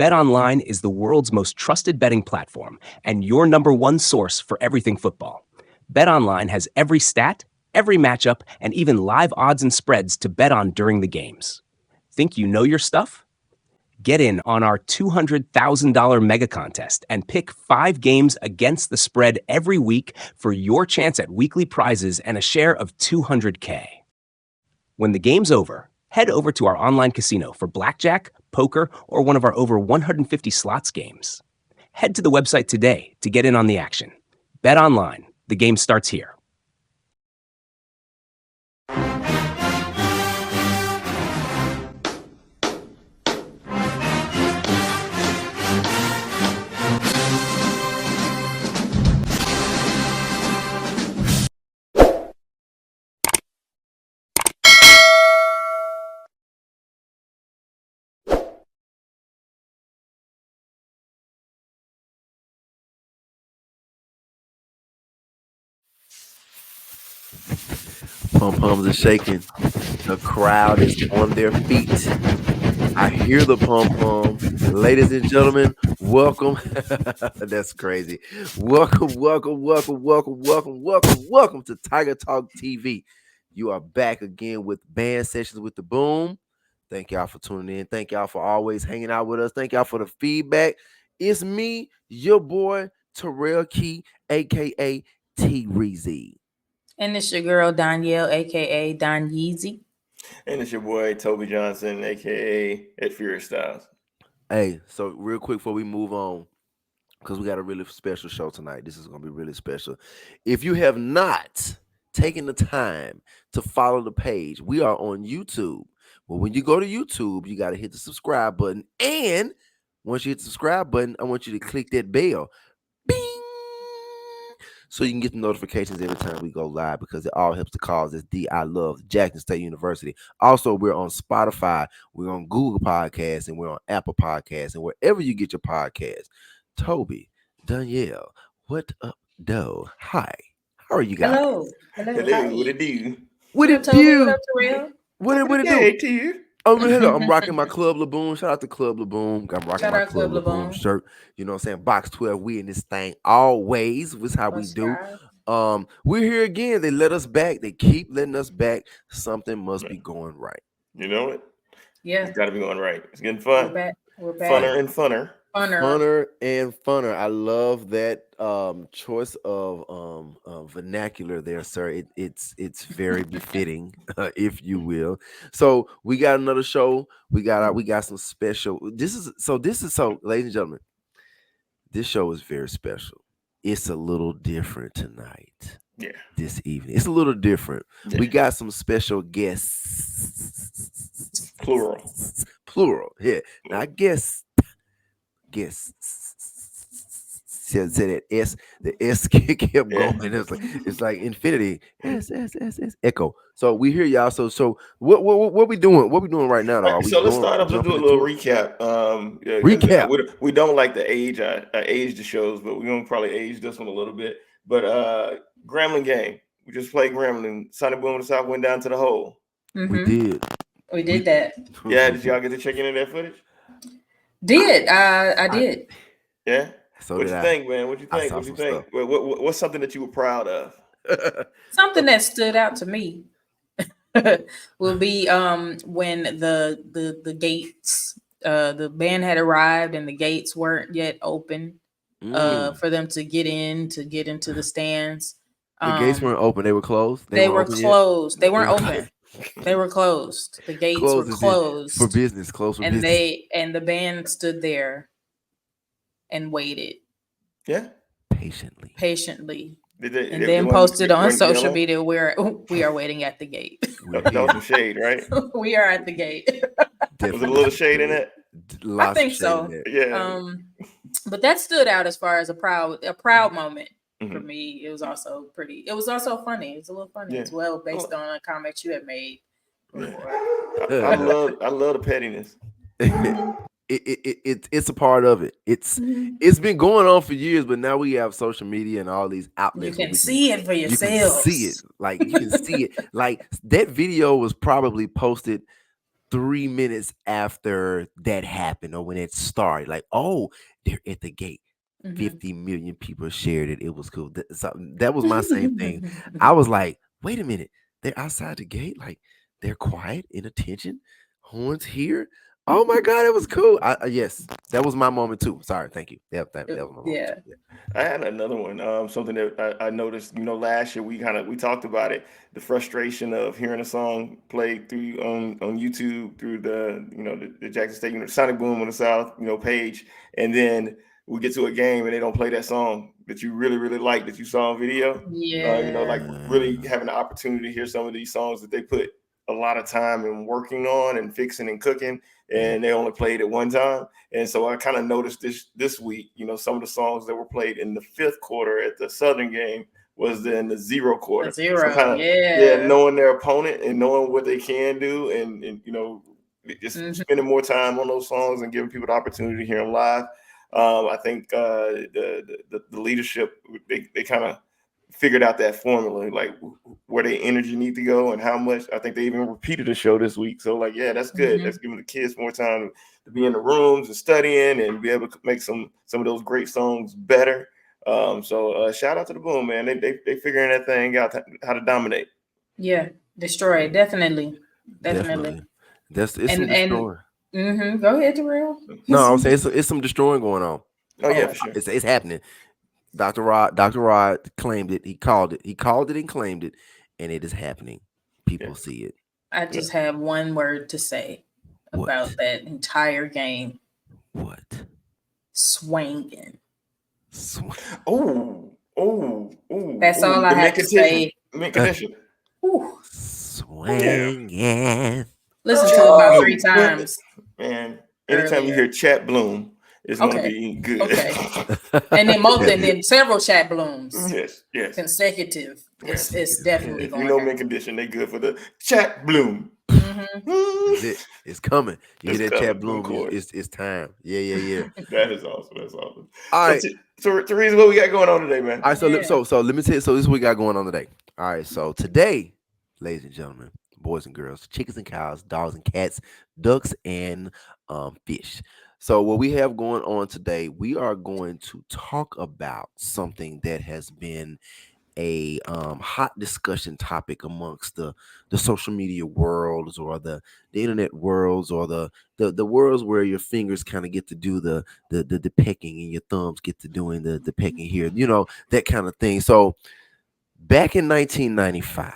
BetOnline is the world's most trusted betting platform and your number one source for everything football. BetOnline has every stat, every matchup, and even live odds and spreads to bet on during the games. Think you know your stuff? Get in on our $200,000 mega contest and pick 5 games against the spread every week for your chance at weekly prizes and a share of $200K. When the game's over, head over to our online casino for blackjack, poker, or one of our over 150 slots games. Head to the website today to get in on the action. Bet online. The game starts here. Pom-poms are shaking. The crowd is on their feet. I hear the pom-pom. Ladies and gentlemen, welcome. That's crazy. Welcome to Tiger Talk TV. You are back again with Band Sessions with the Boom. Thank y'all for tuning in. Thank y'all for always hanging out with us. Thank y'all for the feedback. It's me, your boy, Terrell Key, a.k.a. T-Reezy. And it's your girl, Danielle, a.k.a. Don Yeezy. And it's your boy, Toby Johnson, a.k.a. Ed Fury Styles. Hey, so real quick before we move on, because we got a really special show tonight. This is going to be really special. If you have not taken the time to follow the page, we are on YouTube. Well, when you go to YouTube, you got to hit the subscribe button. And once you hit the subscribe button, I want you to click that bell. Bing! So you can get the notifications every time we go live, because it all helps the cause. It's I love Jackson State University. Also, we're on Spotify, we're on Google Podcasts, and we're on Apple Podcasts, and wherever you get your podcasts. Toby, Danielle, what up, though? Hi, how are you guys? Hello. What it do? What it Toby, do? what up, Terrell? What it Hey, do? to you. I'm rocking my Club LeBoon. Shout out to Club LeBoon. I'm rocking Shout my out Club Club LeBoon LeBoon. shirt. You know what I'm saying? Box 12. We in this thing always. That's how we do. We're here again. They let us back. They keep letting us back. Something must be going right. You know it? Yeah. It's got to be going right. It's getting fun. We're back. Funner and funner. Funner and funner. I love that choice of vernacular there, sir. It's very befitting, if you will. So we got another show. We got some special. This is so, ladies and gentlemen, this show is very special. It's a little different tonight. Yeah. This evening. It's a little different. Yeah. We got some special guests. Plural. Yeah. Now I guess said that S, the S kept going. It's like infinity. S echo. So we hear y'all. So what we doing? What we doing right now? Right, so let's start off. Let's do a little recap. Recap. We don't like to age the shows, but we're gonna probably age this one a little bit. But Gremlin game. We just played Gremlin. Sonny Boom and the South went down to the hole. Mm-hmm. We did that. Yeah. Did y'all get to check into that footage? I did. Yeah. So what you think, man? What you think? What you think? What's something that you were proud of? Something that stood out to me will be when the gates, the band had arrived and the gates weren't yet open for them to get into the stands. The gates weren't open. They were closed. They were closed. They weren't open. They were closed. The gates were closed for business. Closed for business. The band stood there and waited. Yeah. Patiently. And then posted on social media, we are waiting at the gate. That was some shade, right? We are at the gate. Was it a little shade in it? I think so. Yeah. But that stood out as far as a proud moment for me. It was also funny. It was a little funny as well, based on a comment you had made. I love the pettiness. It's a part of it. It's been going on for years, but now we have social media and all these outlets. You can see it for yourself. You can see it. Like you can see it. Like that video was probably posted 3 minutes after that happened or when it started, like, oh, they're at the gate. 50 million people shared it. It was cool. That was my same thing. I was like, wait a minute, they're outside the gate, like they're quiet in attention. Horns here. Oh my God, it was cool. Yes, that was my moment too. Sorry, thank you. That was my moment Yeah. too. I had another one. Something that I noticed. Last year we talked about it. The frustration of hearing a song played through on YouTube through the Jackson State Sonic Boom on the South page, and then we get to a game and they don't play that song that you really really like that you saw on video. Like really having the opportunity to hear some of these songs that they put a lot of time and working on and fixing and cooking, and they only played it one time. And so I kind of noticed this week, some of the songs that were played in the fifth quarter at the Southern game was in the zero quarter. Zero, so kind of knowing their opponent and knowing what they can do, and just spending more time on those songs and giving people the opportunity to hear them live. I think the leadership they kind of figured out that formula, like where their energy need to go and how much. I think they even repeated the show this week. So like, yeah, that's good. That's giving the kids more time to be in the rooms and studying and be able to make some of those great songs better. So shout out to the Boom, man. They figuring that thing out, how to dominate. Yeah, destroy. Definitely. That's some destroying. Go ahead, Terrell. No, I was saying it's some destroying going on. Oh yeah, for sure. It's happening. Dr. Rod claimed it. He called it and claimed it, and it is happening. People see it. I just have one word to say about that entire game. What? Swanging. Oh. That's all I have to say. Mint condition. Swanging. Listen to it about 3 times. Man, anytime you hear Chat Bloom, it's gonna be good. Okay. And then several Chat Blooms. Yes. Consecutive. It's definitely going. Mint condition, they good for the Chat Bloom. It's coming. You hear that Chat Bloom? It's time. Yeah. That is awesome. That's awesome. All right. So Teresa, what we got going on today, man? All right. So let me tell you. So this is what we got going on today. All right. So today, ladies and gentlemen, boys and girls, chickens and cows, dogs and cats, ducks and fish. So what we have going on today, we are going to talk about something that has been a hot discussion topic amongst the social media worlds or the internet worlds or the worlds where your fingers kind of get to do the pecking and your thumbs get to doing the pecking here, that kind of thing. So back in 1995,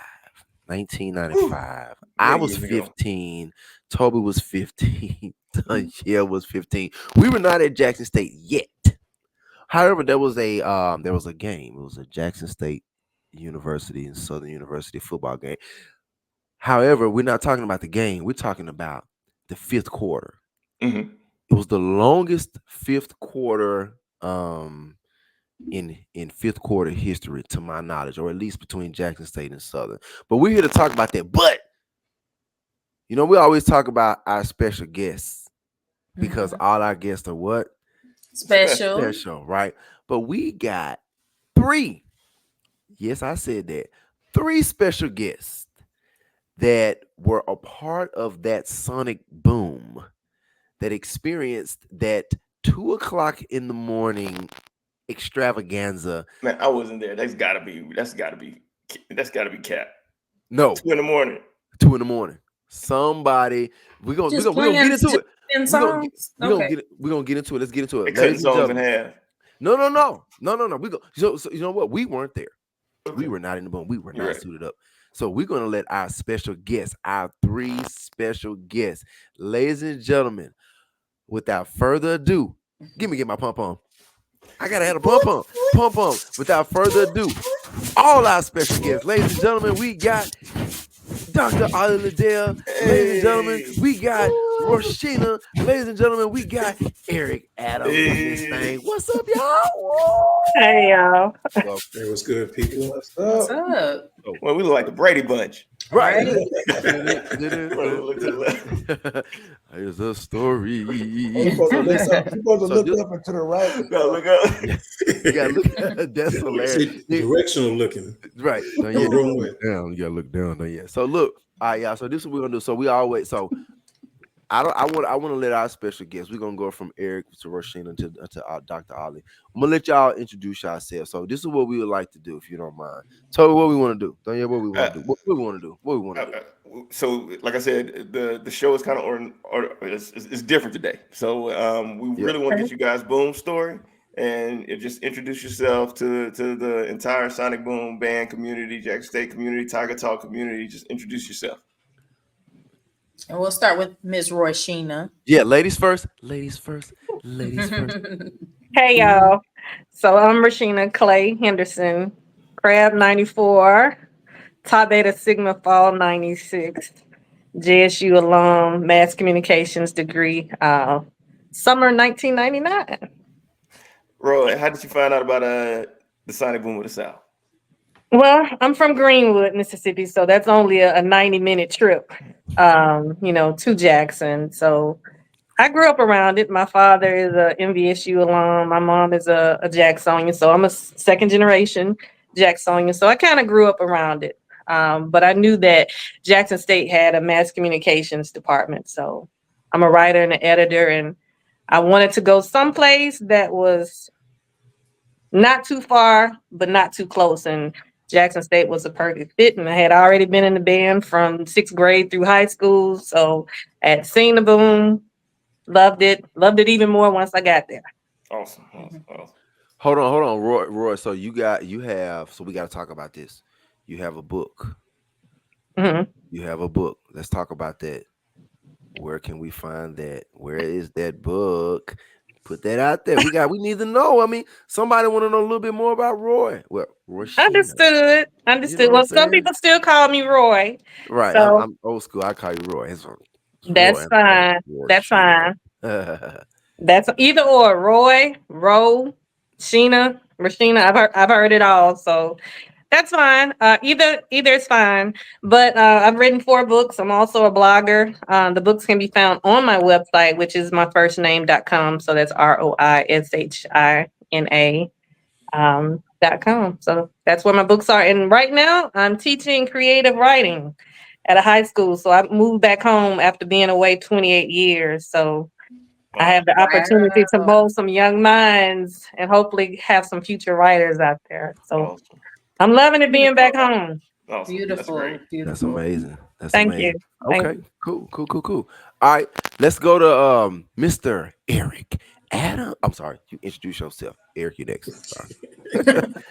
I was 15, Toby was 15, Danielle was 15. We were not at Jackson State yet. However, there was a game. It was a Jackson State University and Southern University football game. However, we're not talking about the game. We're talking about the fifth quarter. It was the longest fifth quarter in fifth quarter history, to my knowledge, or at least between Jackson State and Southern. But we're here to talk about that. But we always talk about our special guests because all our guests are what? Special, right? But we got 3. Yes, I said that. 3 special guests that were a part of that sonic boom that experienced that 2:00 in the morning extravaganza. Man, I wasn't there. That's gotta be cap. No. 2 in the morning. 2 in the morning. Somebody, we're gonna get into it. We're gonna get into it. Let's get into it. Cut songs in half. No. We go. So you know what? We weren't there. Okay. We were not in the boom. We were not suited up. So we're gonna let our special guests, our 3 special guests, ladies and gentlemen, without further ado, get my pom-pom. I gotta have a pom-pom. Without further ado, all our special guests, ladies and gentlemen, we got Dr. Ali Liddell. Ladies and gentlemen, we got Roshina. Ladies and gentlemen, we got Eric Adams. This thing. What's up, y'all? Hey, y'all. Hey, what's good, people? What's up? Well, we look like the Brady Bunch. Right. Here's a story. You're supposed to look up and to the right. You gotta look up. You gotta look. That's hilarious. Directional looking. Right. No, yeah, down. You gotta look down. No, yeah. So look, all right, y'all. So this is what we're gonna do. So I want to let our special guests. We're gonna go from Eric to Rashina to Dr. Ali. I'm gonna let y'all introduce yourselves. So this is what we would like to do, if you don't mind. Tell me what we want to do. Don't you? What we want to do? What we want to do? What we want to do? So, like I said, the show is kind of it's different today. So we really want to get you guys Boom story and just introduce yourself to the entire Sonic Boom band community, Jackson State community, Tiger Talk community. Just introduce yourself. And we'll start with Ms. Royshina. Yeah, ladies first. Ladies first. Ladies first. Hey y'all. So I'm Rashina Clay Henderson, Crab 94, Tau Beta Sigma Fall 96, JSU alum, mass communications degree, summer 1999. Roy, how did you find out about the Sonic Boom of the South? Well, I'm from Greenwood, Mississippi, so that's only a 90-minute trip, to Jackson. So I grew up around it. My father is a MVSU alum. My mom is a Jacksonian, so I'm a second generation Jacksonian. So I kind of grew up around it. But I knew that Jackson State had a mass communications department. So I'm a writer and an editor, and I wanted to go someplace that was not too far, but not too close. And Jackson State was a perfect fit, and I had already been in the band from 6th grade through high school. So I had seen the boom, loved it even more once I got there. Awesome. Hold on, Roy. So we got to talk about this. You have a book. Mm-hmm. You have a book. Let's talk about that. Where can we find that? Where is that book? Put that out there. We need to know. I mean, somebody want to know a little bit more about Roy. Well, Rashina. Understood. You know Well, some people still call me Roy. Right. So I'm old school. I call you Roy. That's Roy. fine. Roy That's Sheena. fine. That's either or. Roy, Ro, Sheena, Rashina. I've heard it all. So that's fine. Either is fine. But I've written 4 books. I'm also a blogger. The books can be found on my website, which is myfirstname.com. So that's ROISHINA.com. So that's where my books are. And right now I'm teaching creative writing at a high school. So I moved back home after being away 28 years. So I have the opportunity to mold some young minds and hopefully have some future writers out there. So Awesome. I'm loving it being back home. Awesome. Beautiful. That's amazing. Thank you. Okay, cool. All right, let's go to Mr. Eric Adam. I'm sorry, you introduce yourself. Eric, you next. Sorry.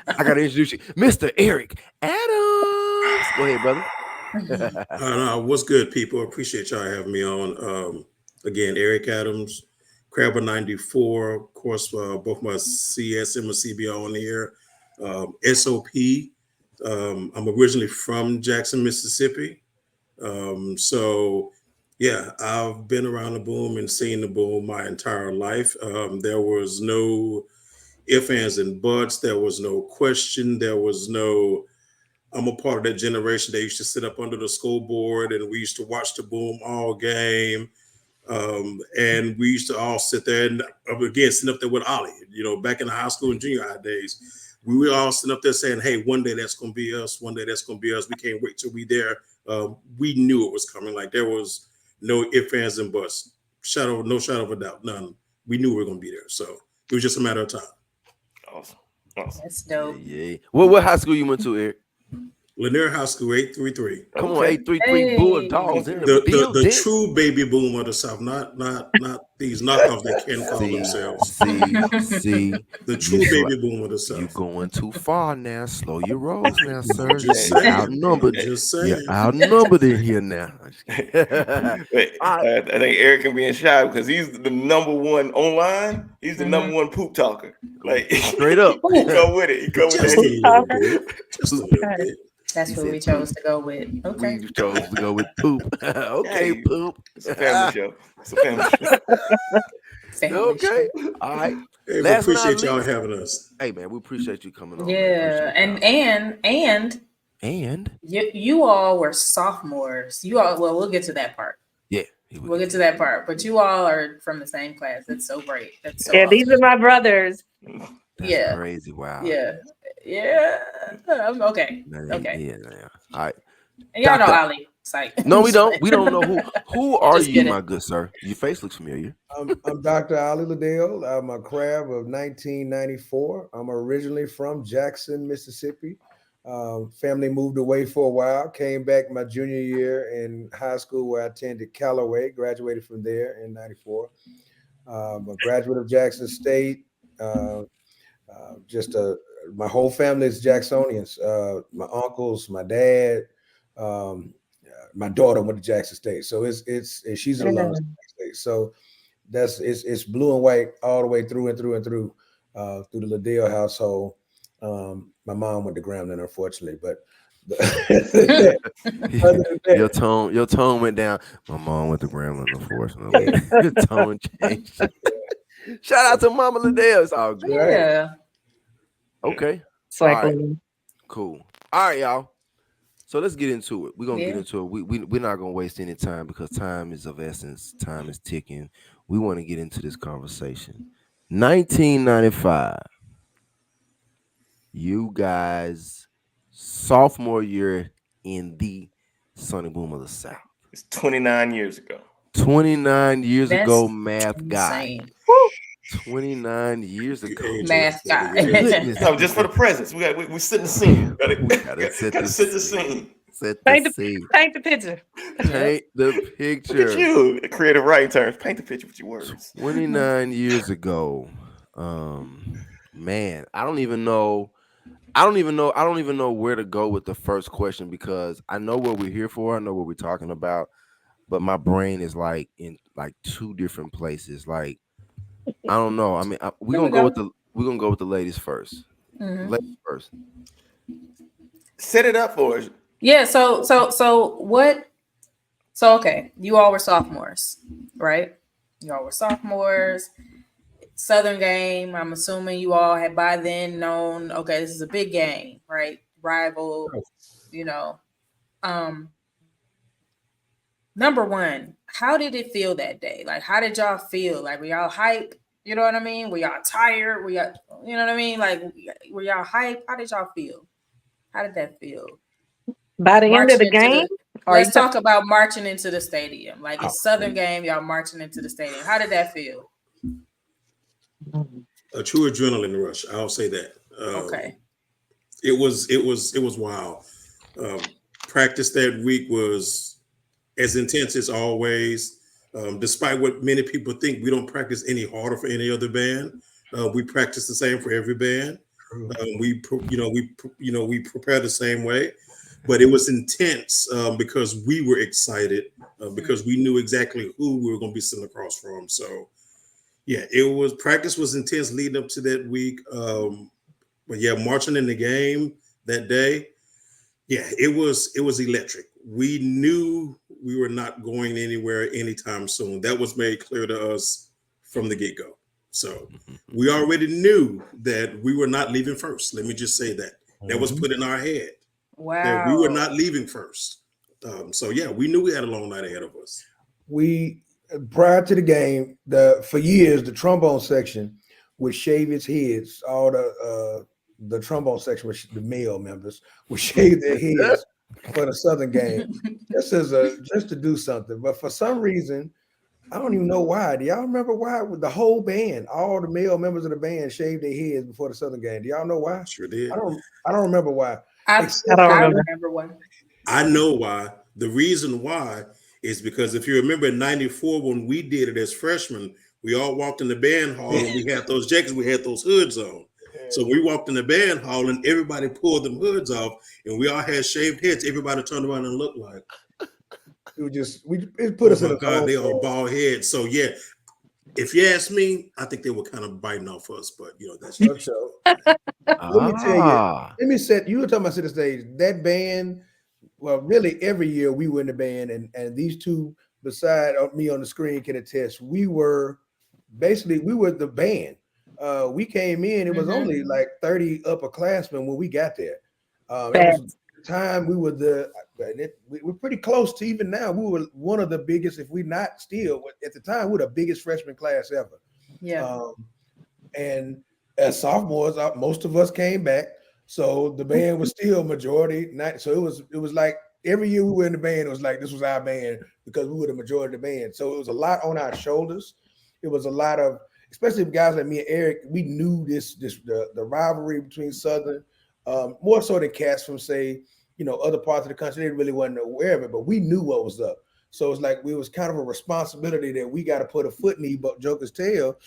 I gotta introduce you, Mr. Eric Adams. Go ahead, brother. What's good, people? Appreciate y'all having me on. Again, Eric Adams, Crabber 94, of course, both my CS and my CBO on here. SOP. I'm originally from Jackson, Mississippi. So yeah, I've been around the boom and seen the boom my entire life. There was no ifs, ands, and buts. There was no question. I'm a part of that generation that used to sit up under the school board and we used to watch the boom all game. And we used to all sit there and again, sitting up there with Ollie, back in the high school and junior high days. We were all sitting up there saying, hey, one day that's going to be us. One day that's going to be us. We can't wait till we there. We knew it was coming. Like there was no ifs, ands, and buts. No shadow of a doubt. None. We knew we were going to be there. So it was just a matter of time. Awesome. That's dope. Yeah. What high school you went to, Eric? Lanier High School, 833. Come on, 833 Bulldogs in the building. The true baby boom of the South, not these knockoffs that can call themselves. See. The true baby boom of the South. You're going too far now. Slow your rolls now, sir. Just You're saying. outnumbered. Just saying. You're outnumbered in here now. Wait, I think Eric can be in shock because he's the number one online. He's the number one poop talker. Like straight up. He go with it. He go with Just it. Just a little bit. That's what we chose to go with. Okay. We chose to go with poop. Okay, Hey, poop. It's a family show. It's a family show. Okay. All right. Hey, we Last but not appreciate y'all least- having us. Hey man, we appreciate you coming on. Yeah, and you all were sophomores. We'll get to that part. Yeah, We'll get to that part. But you all are from the same class. That's so great. That's so These are my brothers. That's crazy. Wow. Yeah. Okay. Okay. Yeah. All right. And y'all know Doctor- Ali. Site. No, we don't. We don't know who. Who are Just you, kidding. my good sir? Your face looks familiar. I'm Dr. Ali Liddell. I'm a crab of 1994. I'm originally from Jackson, Mississippi. Family moved away for a while, came back my junior year in high school where I attended Callaway, graduated from there in 94. A graduate of Jackson State. My whole family is Jacksonians. My uncles, my dad, my daughter went to Jackson State, so and she's an alum of Jackson State. So it's blue and white all the way through and through and through the Liddell household. My mom went to Grambling, unfortunately, but Your tone went down. My mom went to Grambling, unfortunately. Your tone changed. Shout out to Mama Liddell. It's all good. Yeah. Okay. All right. Cool. All right, y'all. So let's get into it. We're gonna get into it. We're not gonna waste any time because time is of essence. Time is ticking. We want to get into this conversation. 1995. You guys, sophomore year in the Sunny Boom of the South. It's 29 years ago. 29 years That's ago, math guy. insane. 29 years ago. Math guy. No, just for the presents. We set the scene. We gotta set the scene. Set the Paint scene. the picture. Paint the Look at picture. you. Creative writing terms. Paint the picture with your words. 29 years ago. Man, I don't even know where to go with the first question because I know what we're here for. I know what we're talking about, but my brain is like in like two different places. Like, I don't know. I mean, we're gonna go with the ladies first. Mhm. Ladies first. Set it up for us. Yeah. So what? So okay, you all were sophomores, right? You all were sophomores. Southern game. I'm assuming you all had by then known. Okay, this is a big game, right? Rival. You know. Number one, how did it feel that day? Like, how did y'all feel? Like, were y'all hype? You know what I mean? Were y'all tired? Were y'all, you know what I mean? Like, were y'all hype? How did y'all feel? How did that feel? By the end of the game? Let's talk about marching into the stadium. Like, it's Southern game, y'all marching into the stadium. How did that feel? A true adrenaline rush. I'll say that. Okay. It was wild. Practice that week was as intense as always. Despite what many people think, we don't practice any harder for any other band. We practice the same for every band. We prepare the same way, but it was intense because we were excited because we knew exactly who we were going to be sitting across from. So, yeah, practice was intense leading up to that week. But yeah, marching in the game that day, yeah, it was electric. We knew we were not going anywhere anytime soon. That was made clear to us from the get-go. So we already knew that we were not leaving first. Let me just say that. That was put in our head. Wow. That we were not leaving first. So yeah, we knew we had a long night ahead of us. Prior to the game, for years, the trombone section would shave its heads. All the trombone section, the male members, would shave their heads for the Southern game, just to do something. But for some reason, I don't even know why. Do y'all remember why? The whole band, all the male members of the band, shaved their heads before the Southern game. Do y'all know why? Sure did. I don't remember why. I don't remember why. I know why. The reason why is because if you remember in '94 when we did it as freshmen, we all walked in the band hall and we had those jackets, we had those hoods on. So we walked in the band hall and everybody pulled them hoods off and we all had shaved heads. Everybody turned around and looked like it put us in a God, they all bald heads. So yeah, if you ask me, I think they were kind of biting off us, but that's let me tell you. You were talking about center stage. That band, well, really every year we were in the band, and these two beside me on the screen can attest. We were the band. We came in, it was only like 30 upperclassmen when we got there. That was the time we were we're pretty close to even now. We were one of the biggest, if we not still at the time, we're the biggest freshman class ever. Yeah. And as sophomores, most of us came back, so the band was still majority. So it was like every year we were in the band, it was like this was our band because we were the majority of the band. So it was a lot on our shoulders. It was a lot of, especially guys like me and Eric, we knew the rivalry between Southern, more so than cats from say, other parts of the country. They really wasn't aware of it, but we knew what was up. So it's like it was kind of a responsibility that we got to put a foot in Joker's tail,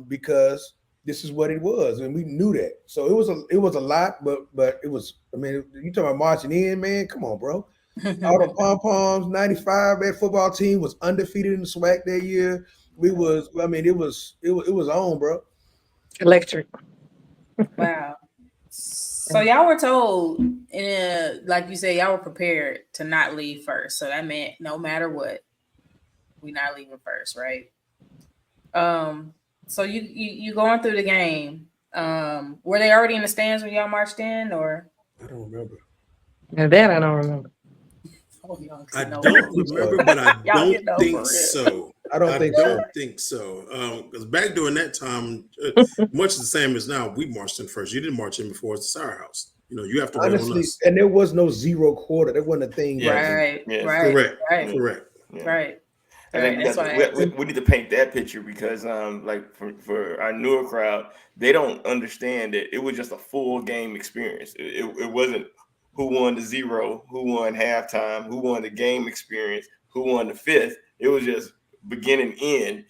because this is what it was, and we knew that. So it was a lot, but it was. I mean, you talking about marching in, man? Come on, bro. All the pom poms. 95, that football team was undefeated in the SWAC that year. We was. I mean, it was on, bro. Electric. Wow. So y'all were told, like you said, y'all were prepared to not leave first. So that meant no matter what, we're not leaving first, right? So you going through the game. Were they already in the stands when y'all marched in, or? I don't remember. Now that I don't remember. Oh, y'all I know. don't remember, but I Y'all don't get no think for real. so. I don't think so. Because back during that time, much the same as now, we marched in first. You didn't march in before it's the Sour House. You have to wait on honestly, us. and there was no zero quarter. There wasn't a thing. Right. Yes. Correct. Yeah. Right. I think That's why we need to paint that picture because, like for our newer crowd, they don't understand that it was just a full game experience. It wasn't who won the zero, who won halftime, who won the game experience, who won the fifth. It was just beginning end.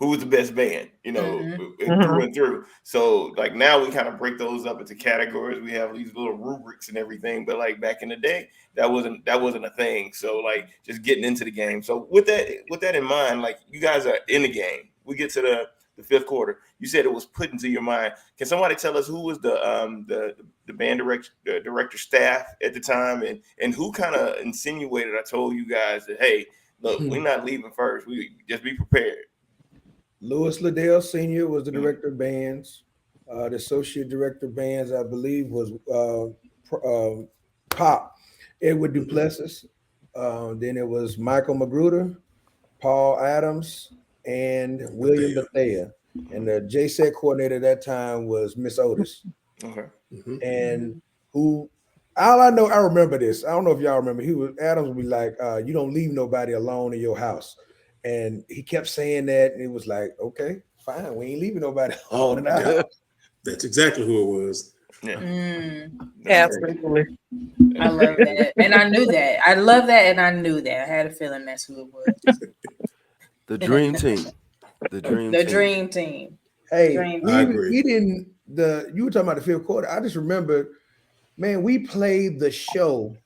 Who was the best band, through and through. So like now we kind of break those up into categories. We have these little rubrics and everything, but like back in the day, that wasn't a thing. So like just getting into the game. So with that in mind, like you guys are in the game. We get to the fifth quarter. You said it was put into your mind. Can somebody tell us who was the band director staff at the time, and who kind of insinuated or told you guys that, hey, look, we're not leaving first. We just be prepared. Louis Liddell Sr. was the director of bands. The associate director of bands, I believe, was Pop Edward Duplessis. Then it was Michael Magruder, Paul Adams, and William Bethea. And the J-Set coordinator at that time was Miss Otis. Okay. And all I know, I remember this. I don't know if y'all remember. Adams would be like, "You don't leave nobody alone in your house." And he kept saying that, and it was like, okay, fine, we ain't leaving nobody alone in our house. That's exactly who it was. Yeah. Absolutely. I love that, and I knew that. I love that, and I knew that. I had a feeling that's who it was. The dream team. The dream team. Hey, I agree. we didn't. You were talking about the fifth quarter. I just remember, man, we played the show.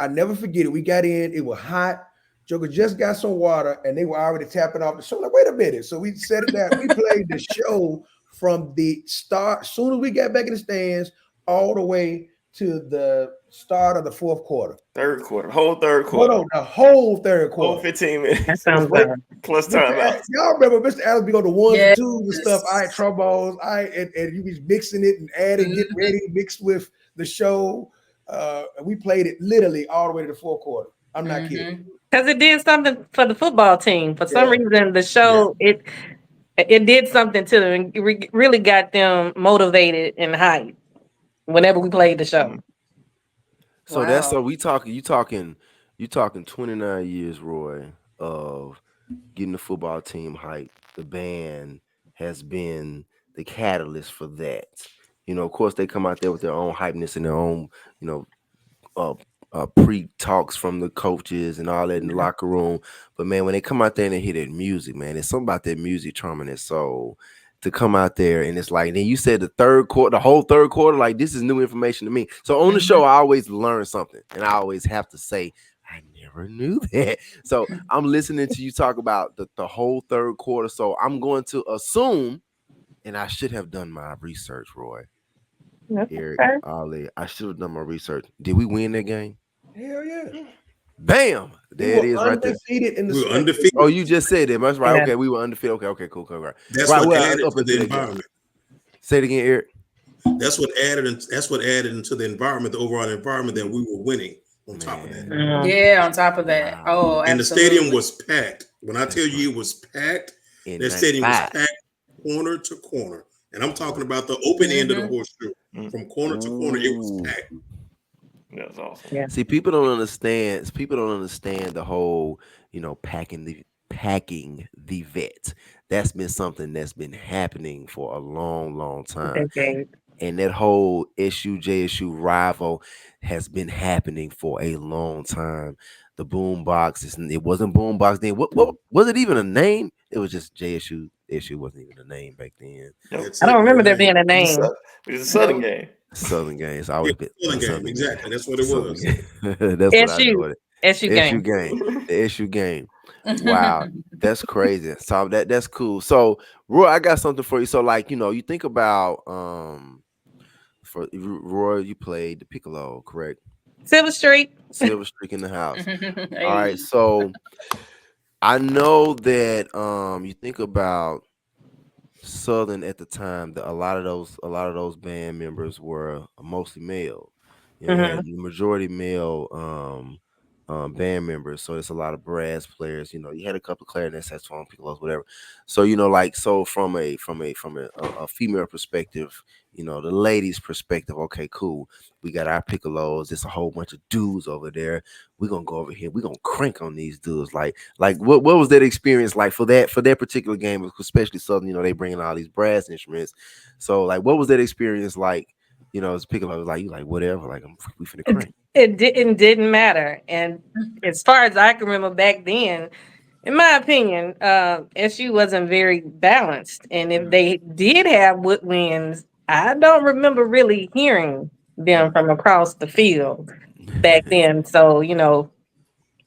I never forget it. We got in. It was hot. Joker just got some water, and they were already tapping off the show. Like, wait a minute. So we set it down. We played the show from the start. As soon as we got back in the stands, all the way to the start of the fourth quarter. Whole third quarter. No, the whole third quarter. Whole 15 minutes. That sounds better. Plus timeout. Y'all remember Mr. Adams be on the ones Yes. and twos and stuff. I had trombones. And you be mixing it and adding, get ready, mixed with the show. And we played it literally all the way to the fourth quarter. I'm not kidding. Because it did something for the football team. For some reason, the show it did something to them. It really got them motivated and hyped whenever we played the show. So that's you talking 29 years, Roy, of getting the football team hyped. The band has been the catalyst for that. Of course, they come out there with their own hypeness and their own, pre-talks from the coaches and all that in the locker room. But man, when they come out there and they hear that music, man, there's something about that music charming their soul. To come out there and it's like, then you said the whole third quarter, like this is new information to me. So on the show, I always learn something, and I always have to say, I never knew that. So I'm listening to you talk about the whole third quarter. So I'm going to assume, and I should have done my research, Roy. Eric, Ali, I should have done my research. Did we win that game? Hell yeah. Bam! There it is right there. In the We were undefeated. Oh, you just said that. That's right. Okay, we were undefeated. Okay, cool. Right. That's right, what added to the environment. Say it again, Eric. That's what added into the environment, the overall environment, that we were winning on top of that. Yeah, on top of that. Oh, and absolutely. the stadium was packed. When I tell you it was packed, that stadium was packed corner to corner. And I'm talking about the open end of the horseshoe. From corner to corner, it was packed. That's awesome. Yeah. See, people don't understand. People don't understand the whole, packing the vet. That's been something that's been happening for a long, long time. Decade. And that whole SU JSU rival has been happening for a long time. The boombox it wasn't boombox then. What was it even a name? It was just JSU. SU wasn't even a name back then. Nope. That's I don't it. remember there Name. being a name. It's a Southern game. Southern game. It's Yeah, always been Southern the game. Southern game. Exactly. That's what it Southern was. game. That's what I know SU. it. SU SU game. game. The SU game. Wow, that's crazy. So that's cool. So Roy, I got something for you. So you think about for Roy, you played the piccolo, correct? Silver Street. Silver Streak in the house. All Hey. right. So I know that you think about Southern at the time, that a lot of those band members were mostly male. You Mhm. had the majority male band members, so it's a lot of brass players. You had a couple of clarinet, saxophone, piccolos, whatever. So so from a female perspective, the ladies' perspective. Okay, cool. We got our piccolos. There's a whole bunch of dudes over there. We're gonna go over here. We're gonna crank on these dudes. What was that experience like for that particular game, especially Southern? They bringing all these brass instruments. So what was that experience like? As piccolo, you like whatever. We finna crank. It didn't matter. And as far as I can remember back then, in my opinion, SU wasn't very balanced. And if they did have woodwinds, I don't remember really hearing them from across the field back then. So,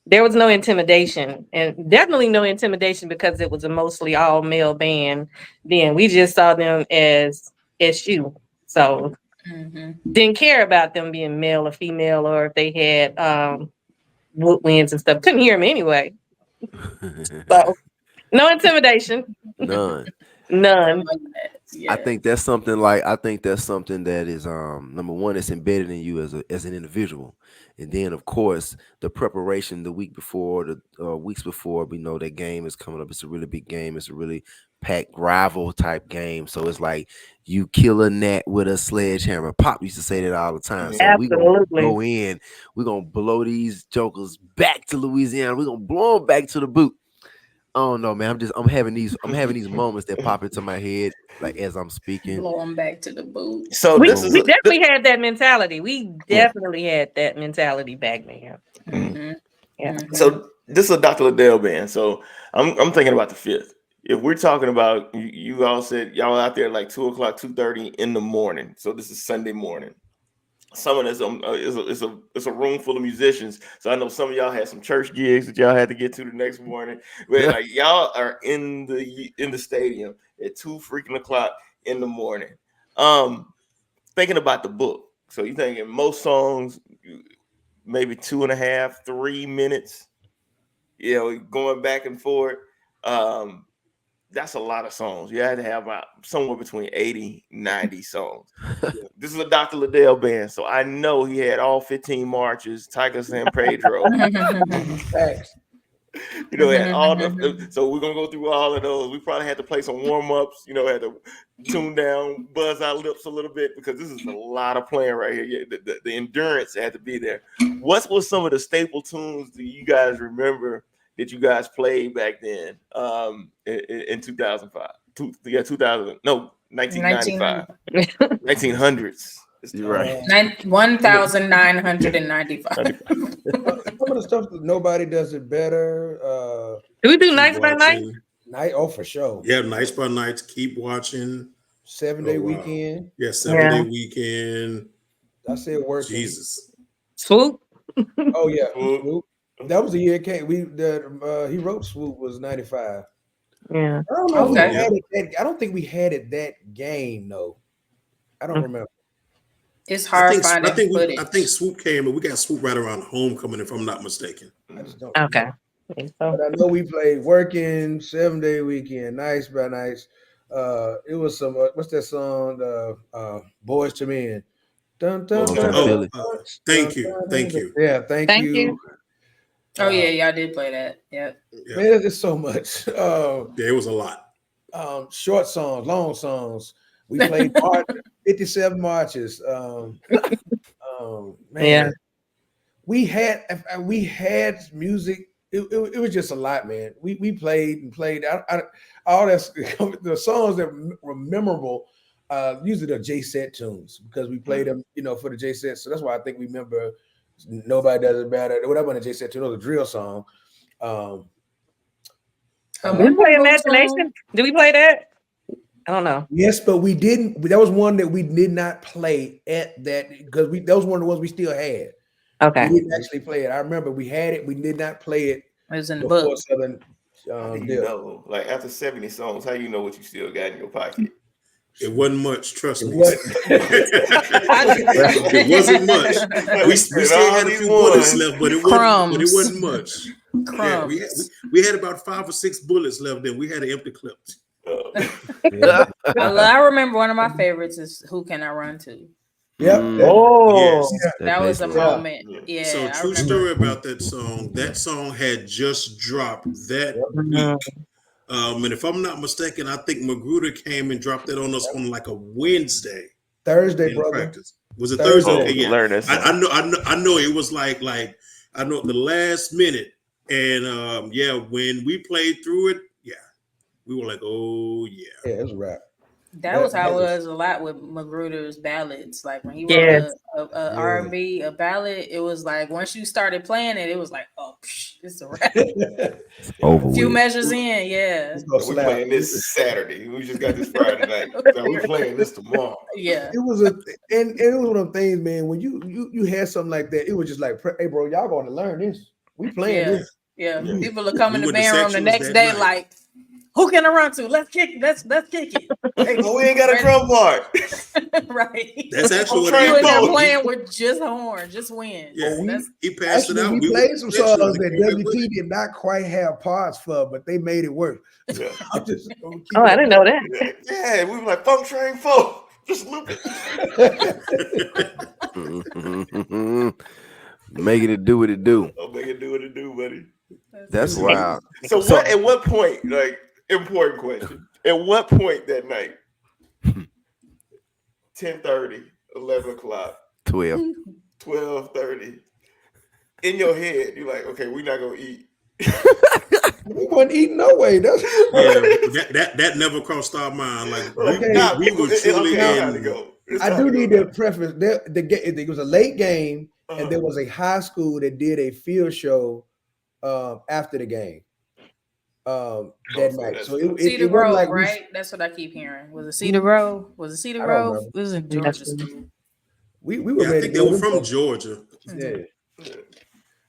there was no intimidation, and definitely no intimidation because it was a mostly all male band. Then we just saw them as SU. So Mhm. didn't care about them being male or female, or if they had woodwinds and stuff. Couldn't hear them anyway. So no intimidation. None. None. Like that. Yeah. I think that's something that is number one, it's embedded in you as an individual. And then of course the preparation the week before, the weeks before, we know that game is coming up. It's a really big game. It's a really packed rival type game. So it's like you kill a gnat with a sledgehammer. Pop used to say that all the time. So we gonna Absolutely. go in, we're gonna blow these jokers back to Louisiana. We're gonna blow them back to the boot. I don't know, man. I'm having these moments that pop into my head as I'm speaking. Blow them back to the boot. So We, this is we definitely had that mentality. We Yeah. definitely had that mentality back then. Mhm. Yeah. Mhm. so this is a Dr. Liddell band. So I'm thinking about the fifth. If we're talking about you all said y'all out there like 2:00, 2:30 in the morning. So this is Sunday morning. Some of this it's a room full of musicians. So I know some of y'all had some church gigs that y'all had to get to the next morning. But like y'all are in the stadium at 2:00 in the morning. Thinking about the book. So you thinking most songs maybe 2.5, 3 minutes, going back and forth. That's a lot of songs. You had to have somewhere between 80, 90 songs. This is a Dr. Liddell band, so I know he had all 15 marches, Tiger San Pedro. Facts. Had all the. So we're gonna go through all of those. We probably had to play some warm ups. Had to tune down, buzz our lips a little bit because this is a lot of playing right here. Yeah, the endurance had to be there. What was some of the staple tunes do you guys remember that you guys played back then? In 2005, 1995, 1900s. You're right. 1,995. Some of the stuff that nobody does it better. Do we do Keep nights by night? watching. Night, oh, for sure. Yeah, nights by nights. Keep watching. 7-day Oh, wow. weekend. Yeah, 7-day Yeah. weekend. I said working. Jesus. Swoop. Oh yeah, Swoop. Swoop. That was the year it came. He wrote Swoop was 95. Yeah. I don't know if we Okay. had it. I don't think we had it that game though. I don't remember. It's hard finding I footage. think Swoop came, and we got Swoop right around homecoming, if I'm not mistaken. I just don't. Okay. remember. So, But I know we played working 7-day weekend, nights by nights. It was some what's that song? Boys to Men. Dun, dun, Oh, dun, Philly. Thank you. Thank you. Yeah, thank Thank you. you. Oh yeah, y'all did play that. Yeah. Yeah. Man, there's so much. There was a lot. Short songs, long songs. We played 57 marches. Man, Yeah. we had music. It was just a lot, man. We played and played. All that the songs that were memorable. Usually the J set tunes because we played them, for the J set. So that's why I think we remember Nobody Does It Better. Whatever the J set tune, it was a drill song. Did we play Imagination? Did we play that? I don't know. Yes, but we didn't. That was one that we did not play at that because that was one of the ones we still had. Okay. We didn't actually play it. I remember we had it. We did not play it. It was in the book. Southern, how do you know? Like after 70 songs, how you know what you still got in your pocket? It wasn't much, trust me. It wasn't much. We still had a few bullets left, but it wasn't much. Yeah, we had about 5 or 6 bullets left. Then we had an empty clip. I remember one of my favorites is "Who Can I Run To." Yep. Yes. That was a moment. Yeah. So true story about that song. That song had just dropped that week. And if I'm not mistaken, I think Magruder came and dropped that on us on like a Wednesday. Thursday, brother. Practice. Was it Thursday? Okay, yeah. I know it was like I know the last minute. And when we played through it, we were like, oh yeah. Yeah, it was a wrap. That was how it was a lot with Magruder's ballads. Like when he wrote a R&B, a ballad, it was like once you started playing it, it was like, oh, it's a wrap. Over a few with. measures in, yeah. We're playing this Saturday. We just got this Friday night. So we're playing this tomorrow. Yeah. It was and it was one of them things, man. When you had something like that, it was just like, hey, bro, y'all going to learn this. We playing this. Yeah. People are coming to the band room the next day like, who can I run to? Let's kick it. Let's kick it. Oh, we ain't got a drum part. Right. That's actually what you in there playing with just horn, just wind. Yeah, he passed it out. We played some songs that WP did not quite have parts for, but they made it work. Yeah. I didn't know that. Yeah, we were like Funk Train 4. Just loop it. Making it do what it do. Oh, make it do what it do, buddy. That's wild. So what? At what point? Like, important question. At what point that night? 10:30, 11 o'clock, 12:30. In your head, you're like, okay, we're not gonna eat. We wasn't eating no way. That never crossed our mind. Like we were truly I do need to preface it was a late game, and there was a high school that did a field show after the game that night. So Cedar Grove, like right? That's what I keep hearing. Was it Cedar Grove? Was it Cedar Grove? It was in Georgia school. We were I think they were from Georgia. Yeah.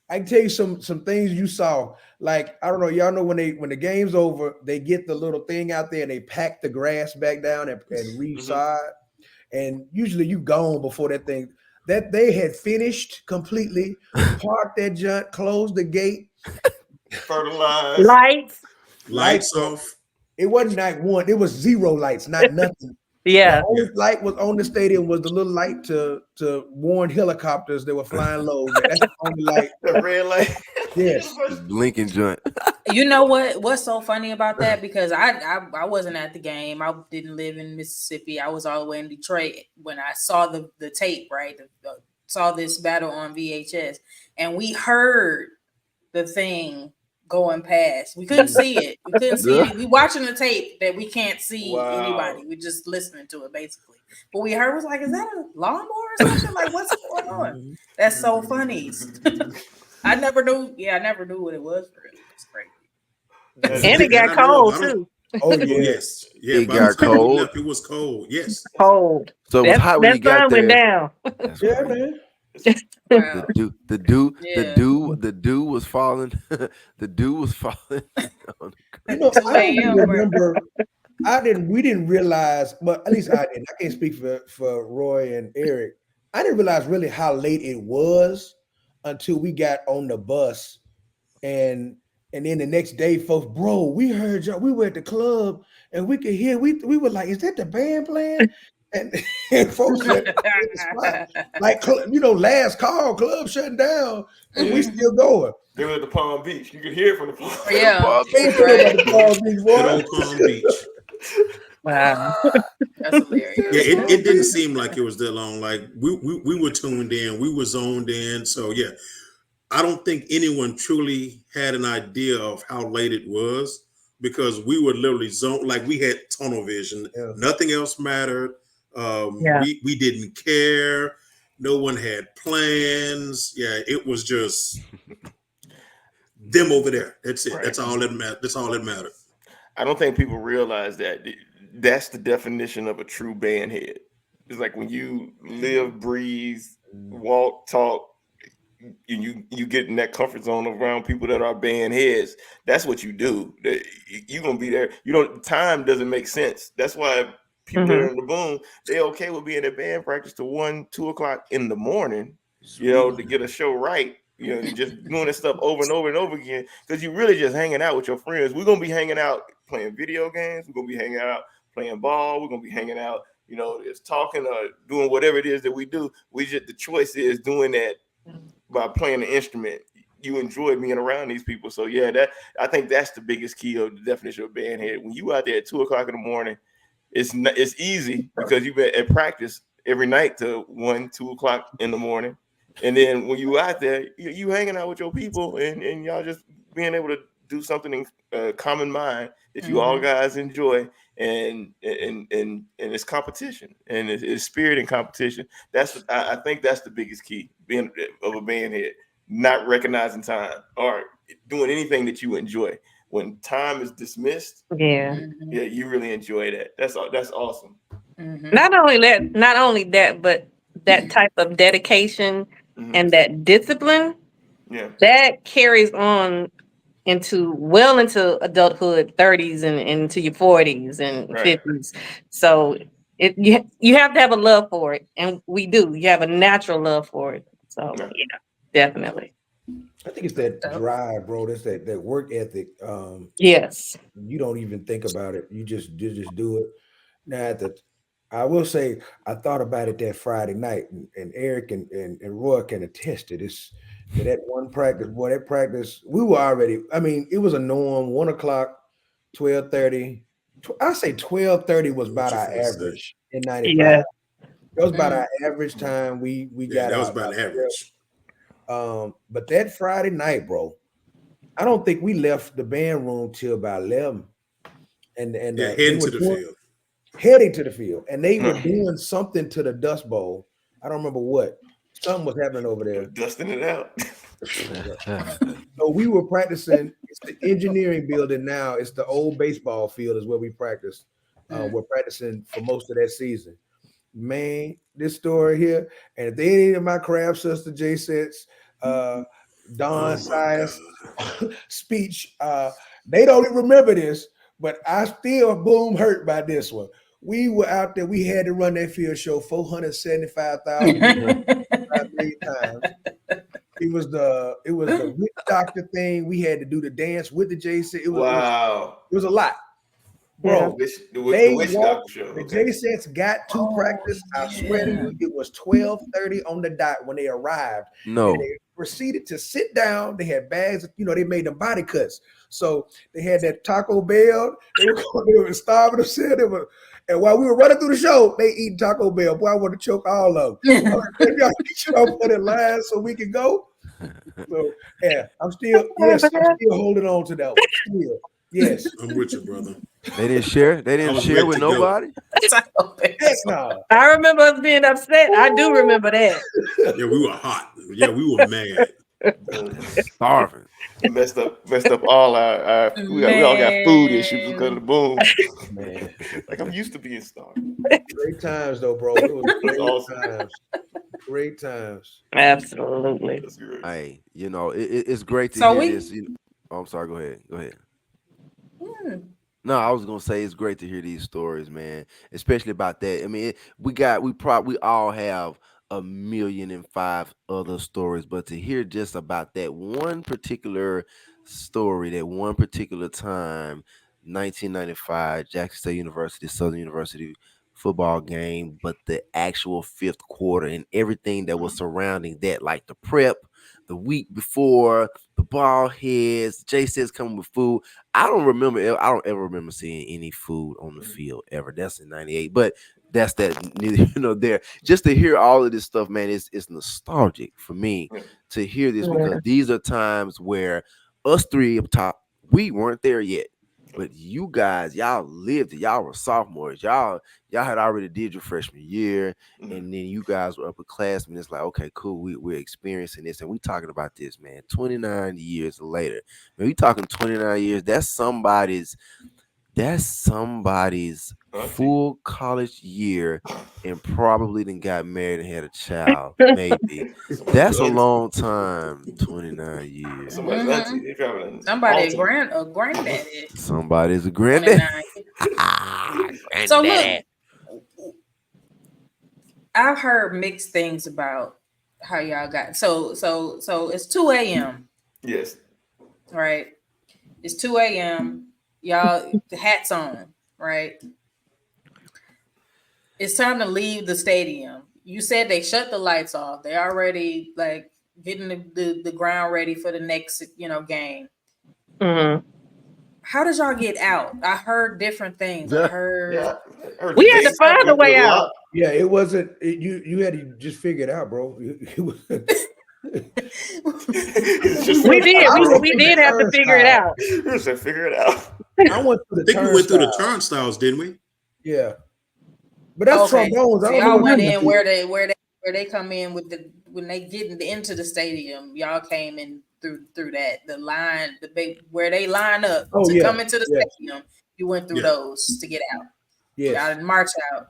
I can tell you some things you saw. Like, I don't know, y'all know when the game's over, they get the little thing out there and they pack the grass back down and reside. And usually you gone before that thing. That they had finished completely, parked that junk, closed the gate, fertilized, lights off. It wasn't night one, it was 0 lights, not nothing. Yeah. The only light was on the stadium was the little light to warn helicopters that were flying low. That's the only light. The red light. Yes. Blinking joint. You know what's so funny about that? Because I wasn't at the game. I didn't live in Mississippi. I was all the way in Detroit when I saw the tape, right? Saw this battle on VHS. And we heard the thing going past. We couldn't see it. We couldn't see it. We watching the tape that we can't see anybody. We're just listening to it basically. But we heard was like, is that a lawnmower or something? Like, what's going on? That's so funny. I never knew. Yeah, I never knew what it was for real. It's crazy. And it got cold too. Oh yeah. Yes. Yeah, it got cold. It was cold. Yes. Cold. So it was hot when you got there. Went down. Yeah, man. Wow. The dew was falling. The dew was falling. You know, I don't remember. We didn't realize, but at least I didn't. I can't speak for Roy and Eric. I didn't realize really how late it was until we got on the bus, and then the next day, folks, bro, we heard y'all. We were at the club and we could hear. We were like, is that the band playing? And folks like, last call, club shutting down, and we still going. They were at the Palm Beach. You could hear it from the Palm Beach. Yeah. Palm Beach. Wow. That's hilarious. Yeah, it didn't seem like it was that long. Like we were tuned in, we were zoned in. So yeah, I don't think anyone truly had an idea of how late it was because we were literally zoned, like we had tunnel vision. Yeah. Nothing else mattered. Yeah. We didn't care. No one had plans. Yeah, it was just them over there. That's it. Right. That's all that mattered. That's all that mattered. I don't think people realize that that's the definition of a true band head. It's like when you live, breathe, walk, talk, you get in that comfort zone around people that are band heads. That's what you do. You're gonna be there. You don't. Time doesn't make sense. That's why people that are in the boom, they okay with being at band practice to 1, 2 o'clock in the morning. You know, to get a show right. You know, just doing this stuff over and over and over again because you're really just hanging out with your friends. We're gonna be hanging out playing video games. We're gonna be hanging out playing ball. We're gonna be hanging out. You know, just talking or doing whatever it is that we do. The choice is doing that by playing the instrument. You enjoy being around these people. So yeah, I think that's the biggest key of the definition of band head. When you out there at 2 o'clock in the morning, it's easy because you've been at practice every night to 1, 2 o'clock in the morning. And then when you out there, you hanging out with your people and y'all just being able to do something in common mind that you all guys enjoy. And it's competition and it's spirit and competition. I think that's the biggest key being of a band head, not recognizing time or doing anything that you enjoy. When time is dismissed, yeah, you really enjoy that. That's awesome. Not only that, but that type of dedication and that discipline, that carries on into adulthood, 30s and into your 40s and 50s. So you have to have a love for it, and we do. You have a natural love for it. So yeah, definitely. I think it's that drive, bro. That's that work ethic. Yes. You don't even think about it. You just do it. Now I will say I thought about it that Friday night, and Eric and Roy can attest to this. That one practice, boy, that practice, we were already, I mean, it was a norm, 1 o'clock, 12:30. I say 12:30 was about our average in 95. Yeah. That was about our average time we got. That was about average. But that Friday night, bro, I don't think we left the band room till about 11. And heading to the field. Heading to the field. And they were doing something to the Dust Bowl. I don't remember what. Something was happening over there. Dusting it out. So we were practicing. It's the engineering building now. It's the old baseball field is where we practice. We're practicing for most of that season. Man, this story here, and if they ain't any of my craft sister J sets, Don Sias speech, they don't even remember this, but I still boom hurt by this one. We were out there, we had to run that field show 475,000 times. It was the witch doctor thing. We had to do the dance with the JC. It was a lot. Bro, the J-Sets got to practice. I swear to you, it was 12:30 on the dot when they arrived. No. And they proceeded to sit down. They had bags, they made them body cuts. So they had that Taco Bell. They were starving themselves. And while we were running through the show, they eating Taco Bell. Boy, I want to choke all of them. Y'all put in line so we can go. So yeah, I'm still holding on to that one. Still. Yes, I'm with you, brother. They didn't share. They didn't share with nobody. No. I remember us being upset. I do remember that. Yeah, we were hot. Yeah, we were mad. Starving. Messed up all our we all got food issues because of the boom. Man. Like I'm used to being starved. Great times though, bro. It was great awesome. times. Great times. Absolutely. That's great. Hey, it's great to hear this. Oh, I'm sorry. Go ahead. No, I was gonna say it's great to hear these stories, man. Especially about that. I mean, we all have 1,000,005 other stories, but to hear just about that one particular story, that one particular time, 1995, Jackson State University, Southern University football game, but the actual fifth quarter and everything that was surrounding that, like the prep, the week before, the ball heads, Jay says coming with food. I don't ever remember seeing any food on the field ever. That's in 98. But that's that, you know, there, just to hear all of this stuff, man, it's nostalgic for me to hear this, because these are times where us three up top, we weren't there yet. But you guys, y'all lived it. Y'all were sophomores. Y'all had already did your freshman year, and then you guys were upperclassmen. It's like, okay, cool. We're experiencing this, and we talking about this, man. 29 years later, man, we talking 29 years. That's somebody's full college year, and probably then got married and had a child. Maybe that's a long time. 29 years. Somebody's auntie. They driving a Somebody a granddaddy. Somebody's a granddaddy. 29. So look, I've heard mixed things about how y'all got. So it's 2 a.m. Yes. Right. It's 2 a.m. Y'all, the hats on, right? It's time to leave the stadium. You said they shut the lights off. They already like getting the ground ready for the next, game. Mm-hmm. How did y'all get out? I heard different things. I heard we had to find a way out. Yeah, it wasn't. You had to just figure it out, bro. We did have to figure it out. We said figure it out. I went through we went through the turnstiles, didn't we? Yeah, but that's trombones. So y'all went in where they come in with when they get into the stadium. Y'all came in through that the line where they line up to come into the stadium. You went through those to get out. Yeah, y'all didn't march out.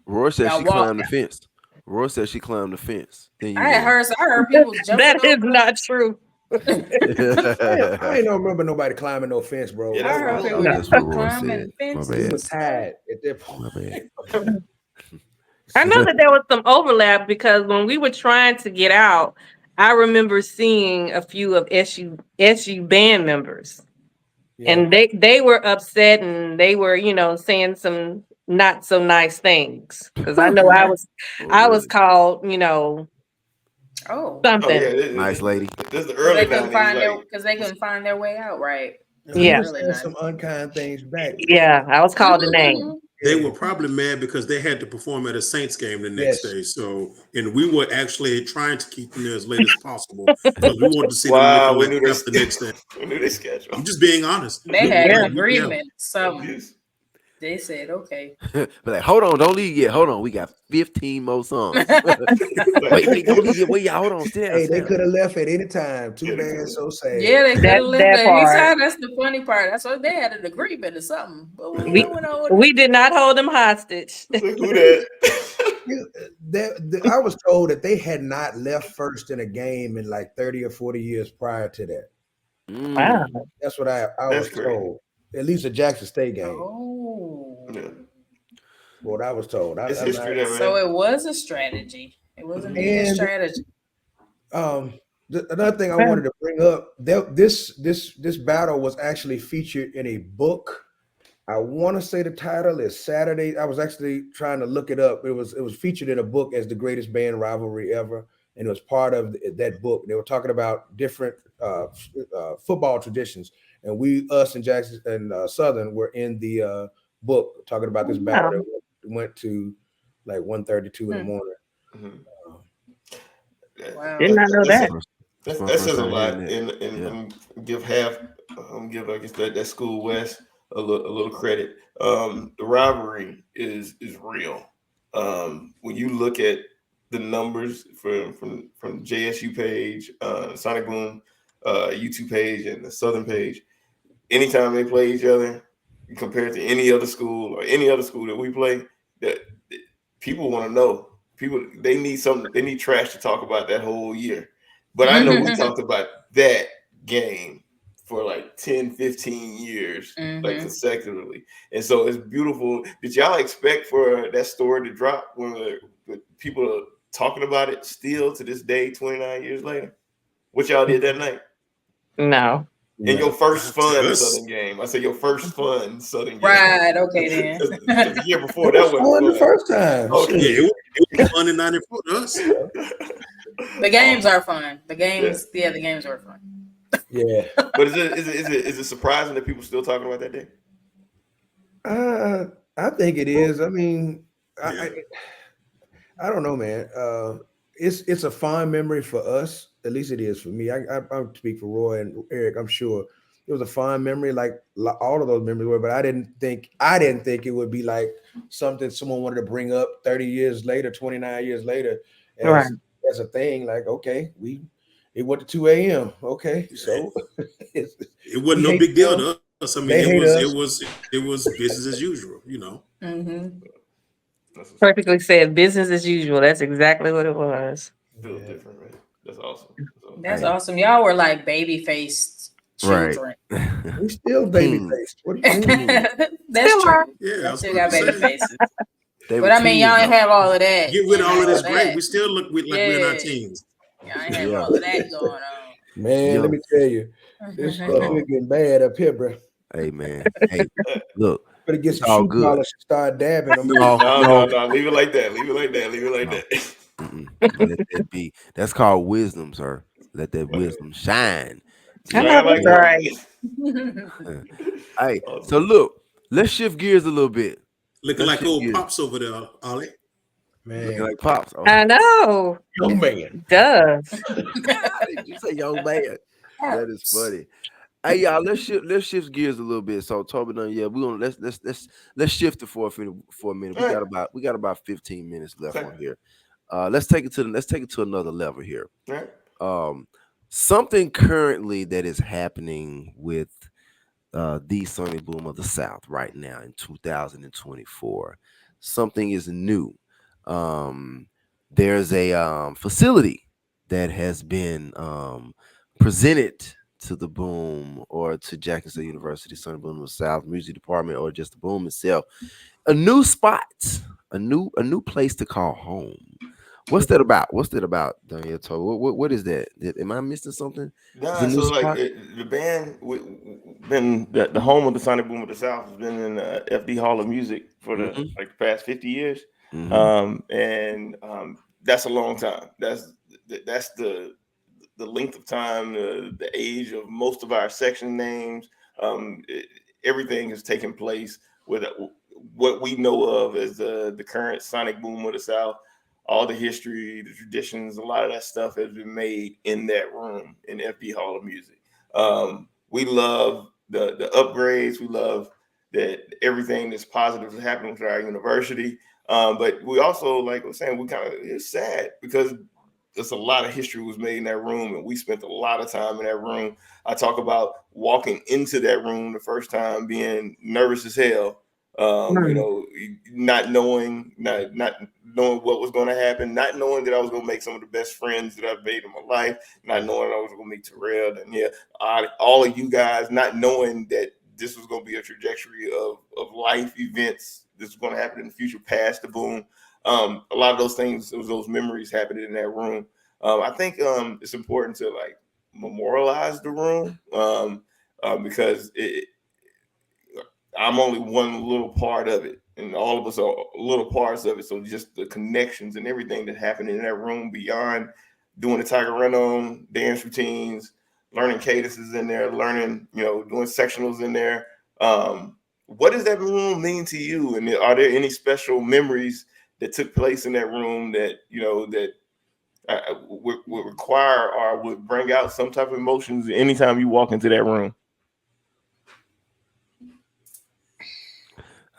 Roy said she climbed the fence. Roy said she climbed the fence. Then I heard people jumping. That is not true. I ain't don't remember nobody climbing no fence, bro. Yeah, I heard people climbing fences. It was tired at that point. I know that there was some overlap because when we were trying to get out, I remember seeing a few of SU band members, and they were upset and they were, saying some not so nice things because I know I was called, something. Nice lady. This is the early because they couldn't find their way out, right? Yeah, some unkind things back. Yeah, I was called a name. They were probably mad because they had to perform at a Saints game the next day. So, and we were actually trying to keep them there as late as possible because we wanted to see them make the next day. We knew they schedule. I'm just being honest. They had an agreement. So they said, okay. But like, hold on, don't leave yet. Hold on, we got 15 more songs. wait, don't leave yet. Wait, y'all, hold on. Hey, they could have left at any time. Too bad, so sad. Yeah, they could have left at any time. That's the funny part. That's why they had an agreement or something. But we did not hold them hostage. I was told that they had not left first in a game in like 30 or 40 years prior to that. Wow. That's what I was told. At least a Jackson State game. Oh. Yeah. What I was told. So it was a strategy. It wasn't a strategy. Another thing I wanted to bring up, this battle was actually featured in a book. I want to say the title is Saturday. I was actually trying to look it up. It was featured in a book as the greatest band rivalry ever, and it was part of that book. They were talking about different football traditions, and us and Jackson and Southern were in the book talking about this battle that went to like 1:32 in the morning. Wow. Did not know that. That says a lot, and give I guess that School West a little credit. The rivalry is real. When you look at the numbers from JSU page, Sonic Boom, YouTube page, and the Southern page, anytime they play each other, compared to any other school or any other school that we play, that people want to know. They need something. They need trash to talk about that whole year. But I know we talked about that game for like 10, 15 years, like consecutively. And so it's beautiful. Did y'all expect for that story to drop when people are talking about it still to this day, 29 years later? What y'all did that night? No. In your first fun Southern game. I said your first fun Southern game. Right, okay then. The year before that was fun the first time. Okay. Yeah, it was fun in 94 to us. The games are fun. The games are fun. Yeah. But is it surprising that people still talking about that day? I think it is. I mean, I don't know, man. It's a fond memory for us. At least it is for me. I speak for Roy and Eric. I'm sure it was a fond memory, like all of those memories were. But I didn't think it would be like something someone wanted to bring up 30 years later, 29 years later, as a thing. Like, okay, it went to 2 a.m. Okay, so it wasn't no big deal to us. I mean, it was business as usual, you know. Mm-hmm. Perfectly said. Business as usual. That's exactly what it was. Feel different, right? That's awesome. That's awesome. Y'all were like baby faced children. Right. We still baby faced. What do you mean? That's true. Yeah, I still got baby faces. They But I mean, y'all ain't have all of that. Get rid of all of this great. We still look like we're in our teens. Y'all ain't have all of that going on. Man, let me tell you, this stuff is getting bad up here, bro. Hey, man. Hey, look. Better get some shoe polish and start dabbing them. No. Leave it like that. Leave it like that. Let that be. That's called wisdom, sir. Let that wisdom shine. Right. Hey, so look, let's shift gears a little bit. Looking like old Pops over there, Ollie. Man. Looking like Pops. Oh. I know. Young man. Does. Did you say young man? That is funny. Hey, y'all, let's shift gears a little bit. So Toby done, we gonna let's shift it for a minute. We got about 15 minutes left on here. Let's take it to another level here. Something currently that is happening with the Sonic Boom of the South right now in 2024. Something is new. There's a facility that has been presented to the Boom or to Jackson State University, Sonic Boom of the South Music Department, or just the Boom itself. A new spot, a new place to call home. What's that about? Daniel Toby? What is that? Am I missing something? Nah, so like the band been the home of the Sonic Boom of the South has been in the FD Hall of Music for the past 50 years. And that's a long time. That's the length of time, the age of most of our section names. Everything has taken place with what we know of as the current Sonic Boom of the South. All the history, the traditions, a lot of that stuff has been made in that room in FD Hall of Music. We love the upgrades. We love that everything that's positive is happening to our university. But we also, like I was saying, it's sad because there's a lot of history was made in that room, and we spent a lot of time in that room. I talk about walking into that room the first time, being nervous as hell. Not knowing what was going to happen, not knowing that I was going to make some of the best friends that I've made in my life, not knowing I was going to meet Terrell and all of you guys, not knowing that this was going to be a trajectory of life events. This is going to happen in the future past the Boom. A lot of those things, those memories happening in that room. I think it's important to like memorialize the room because I'm only one little part of it, and all of us are little parts of it. So just the connections and everything that happened in that room beyond doing the Tiger Run-On dance routines, learning cadences in there, learning, doing sectionals in there. What does that room mean to you? And are there any special memories that took place in that room that, that would require or would bring out some type of emotions anytime you walk into that room?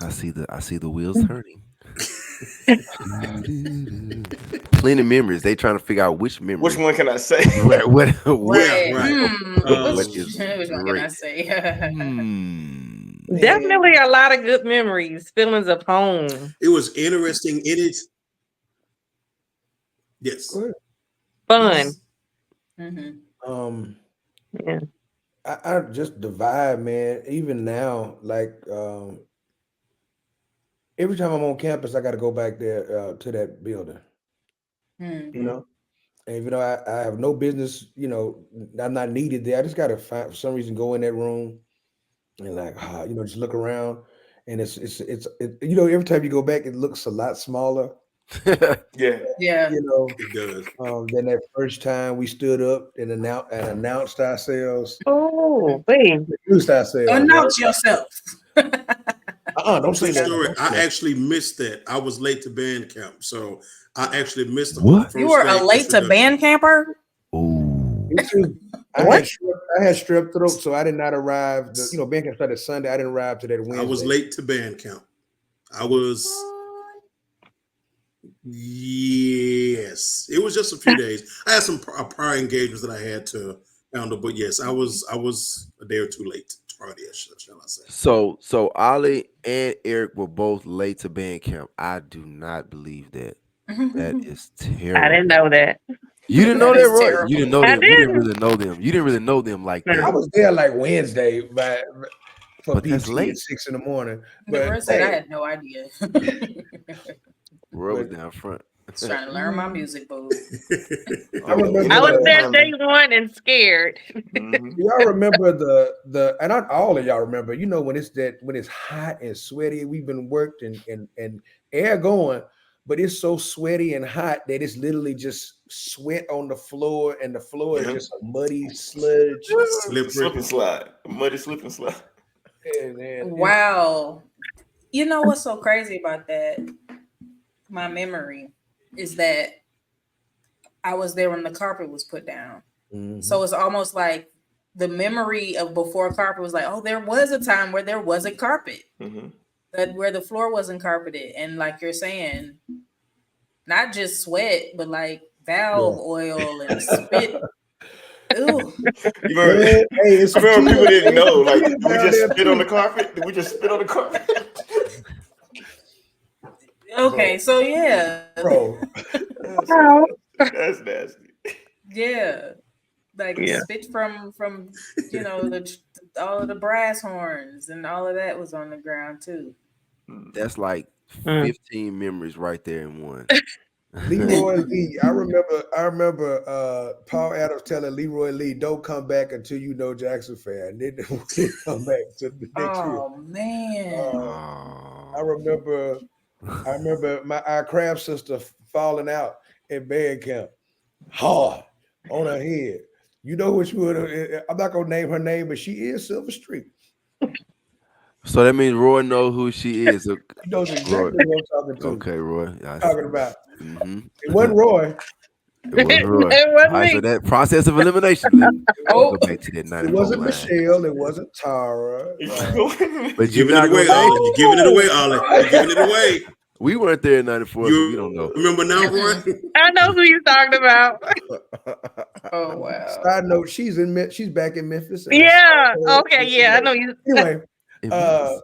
I see the wheels turning. Plenty of memories. They trying to figure out which memory. Which one can I say? What Which one can I say? Definitely a lot of good memories, feelings of home. It was interesting. It is. Yes. Fun. Yeah. I just the vibe, man. Even now, like every time I'm on campus, I got to go back there to that building. And even though I have no business, I'm not needed there. I just got to find, for some reason, go in that room and just look around. And it's every time you go back, it looks a lot smaller. Yeah. It does. Then that first time we stood up and announced ourselves. Oh, wait. Introduced ourselves. Announce yourself. Don't say True that. story. Don't say I that. actually missed that. I was late to band camp, so I actually missed the What? first You were a day late to introduction. band camper? Ooh. Me too. I What? had strep throat, so I did not arrive. Band camp started Sunday. I didn't arrive to that Wednesday. I was late to band camp. I was. Yes, it was just a few days. I had some prior engagements that I had to handle, but yes, I was a day or two late to party, shall I say? So Ollie and Eric were both late to band camp. I do not believe that. That is terrible. I didn't know that. You didn't That know that, is Roy? terrible. You didn't know I them. You didn't didn't. really know them. You didn't really know them like No. I that. was there like Wednesday, for But that's PT late. at 6 in the morning. The But person said I hey, had no idea. Roy was but- down front. Just trying to learn my music, boo. I remember I was the- there day one and scared. Mhm. y'all remember the and not all of y'all remember, when it's hot and sweaty, we've been worked and air going, but it's so sweaty and hot that it's literally just sweat on the floor, and the floor is Yeah. just a muddy sludge. Slippery. Slip and slide. A muddy slip and slide. And Wow. You know what's so crazy about that? My memory is that I was there when the carpet was put down. Mhm. So it's almost like the memory of before carpet was like, oh, there was a time where there wasn't carpet, Mhm. that where the floor wasn't carpeted. And like you're saying, not just sweat, but like valve oil and spit. Ooh. You remember, Hey, it's I remember people didn't know. Like, cheating did we down just there, spit on the too. carpet? Did we just spit on the carpet? Okay, so yeah. Bro, Oh. That's nasty. Yeah. Like Yeah. spit from all of the brass horns and all of that was on the ground too. That's like Mm. 15 memories right there in one. Leroy Lee. I remember Paul Adams telling Leroy Lee, "Don't come back until you know Jackson fan." And then we didn't come back to the next year. Oh man. Oh. I remember our craft sister falling out in band camp, hard on her head. You know which one? I'm not gonna name her name, but she is Silver Street. So that means Roy knows who she is. So- She knows Roy. exactly what I'm talking to. Okay, Roy. Talking about. Mhm. It wasn't Roy. It was Roy. It wasn't All right, me. so that process of elimination. Let's Oh, go back to that It 94 wasn't line. Michelle. It wasn't Tara. But You're you're giving not it away, gonna Ollie. name. You're giving it away, Ollie. You're giving it away. We weren't there in 94, so we You don't know. remember now, Roy? I know who you're talking about. oh wow. Side note: she's back in Memphis. Yeah. Okay. Yeah. I know you. Anyway, In uh,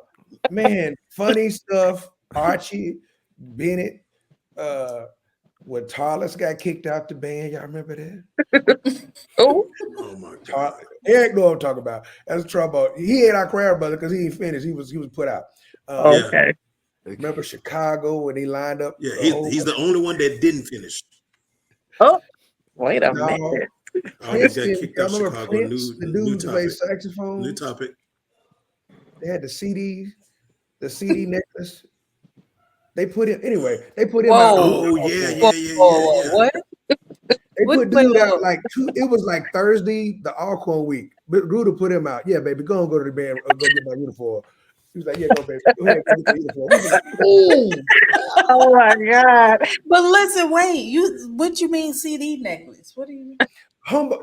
Memphis. man, funny stuff. Archie Bennett, when Tarlis got kicked out the band, y'all remember that? Oh. Oh my God. Eric know what I'm talking about. That's trouble. He ain't our crowd brother because he ain't finished. He was put out. Yeah. Okay. Remember Chicago when he lined up? Yeah, the whole- he's the only one that didn't finish. Oh. Wait a No. minute. Prince got did- kicked y'all out remember Chicago. Prince, the New dude who played topic. saxophone? New topic. They had the CD necklace. They put him Whoa. out. Oh yeah. What? They What put dude put- out it was like Thursday, the Alcorn week. But Ruda put him out. Yeah, baby, go to the band, go get my uniform. He was like, yeah, go, baby. Go ahead, go get the uniform. We was like, ooh. Oh my God. But listen, wait, what you mean CD necklace? What do you mean?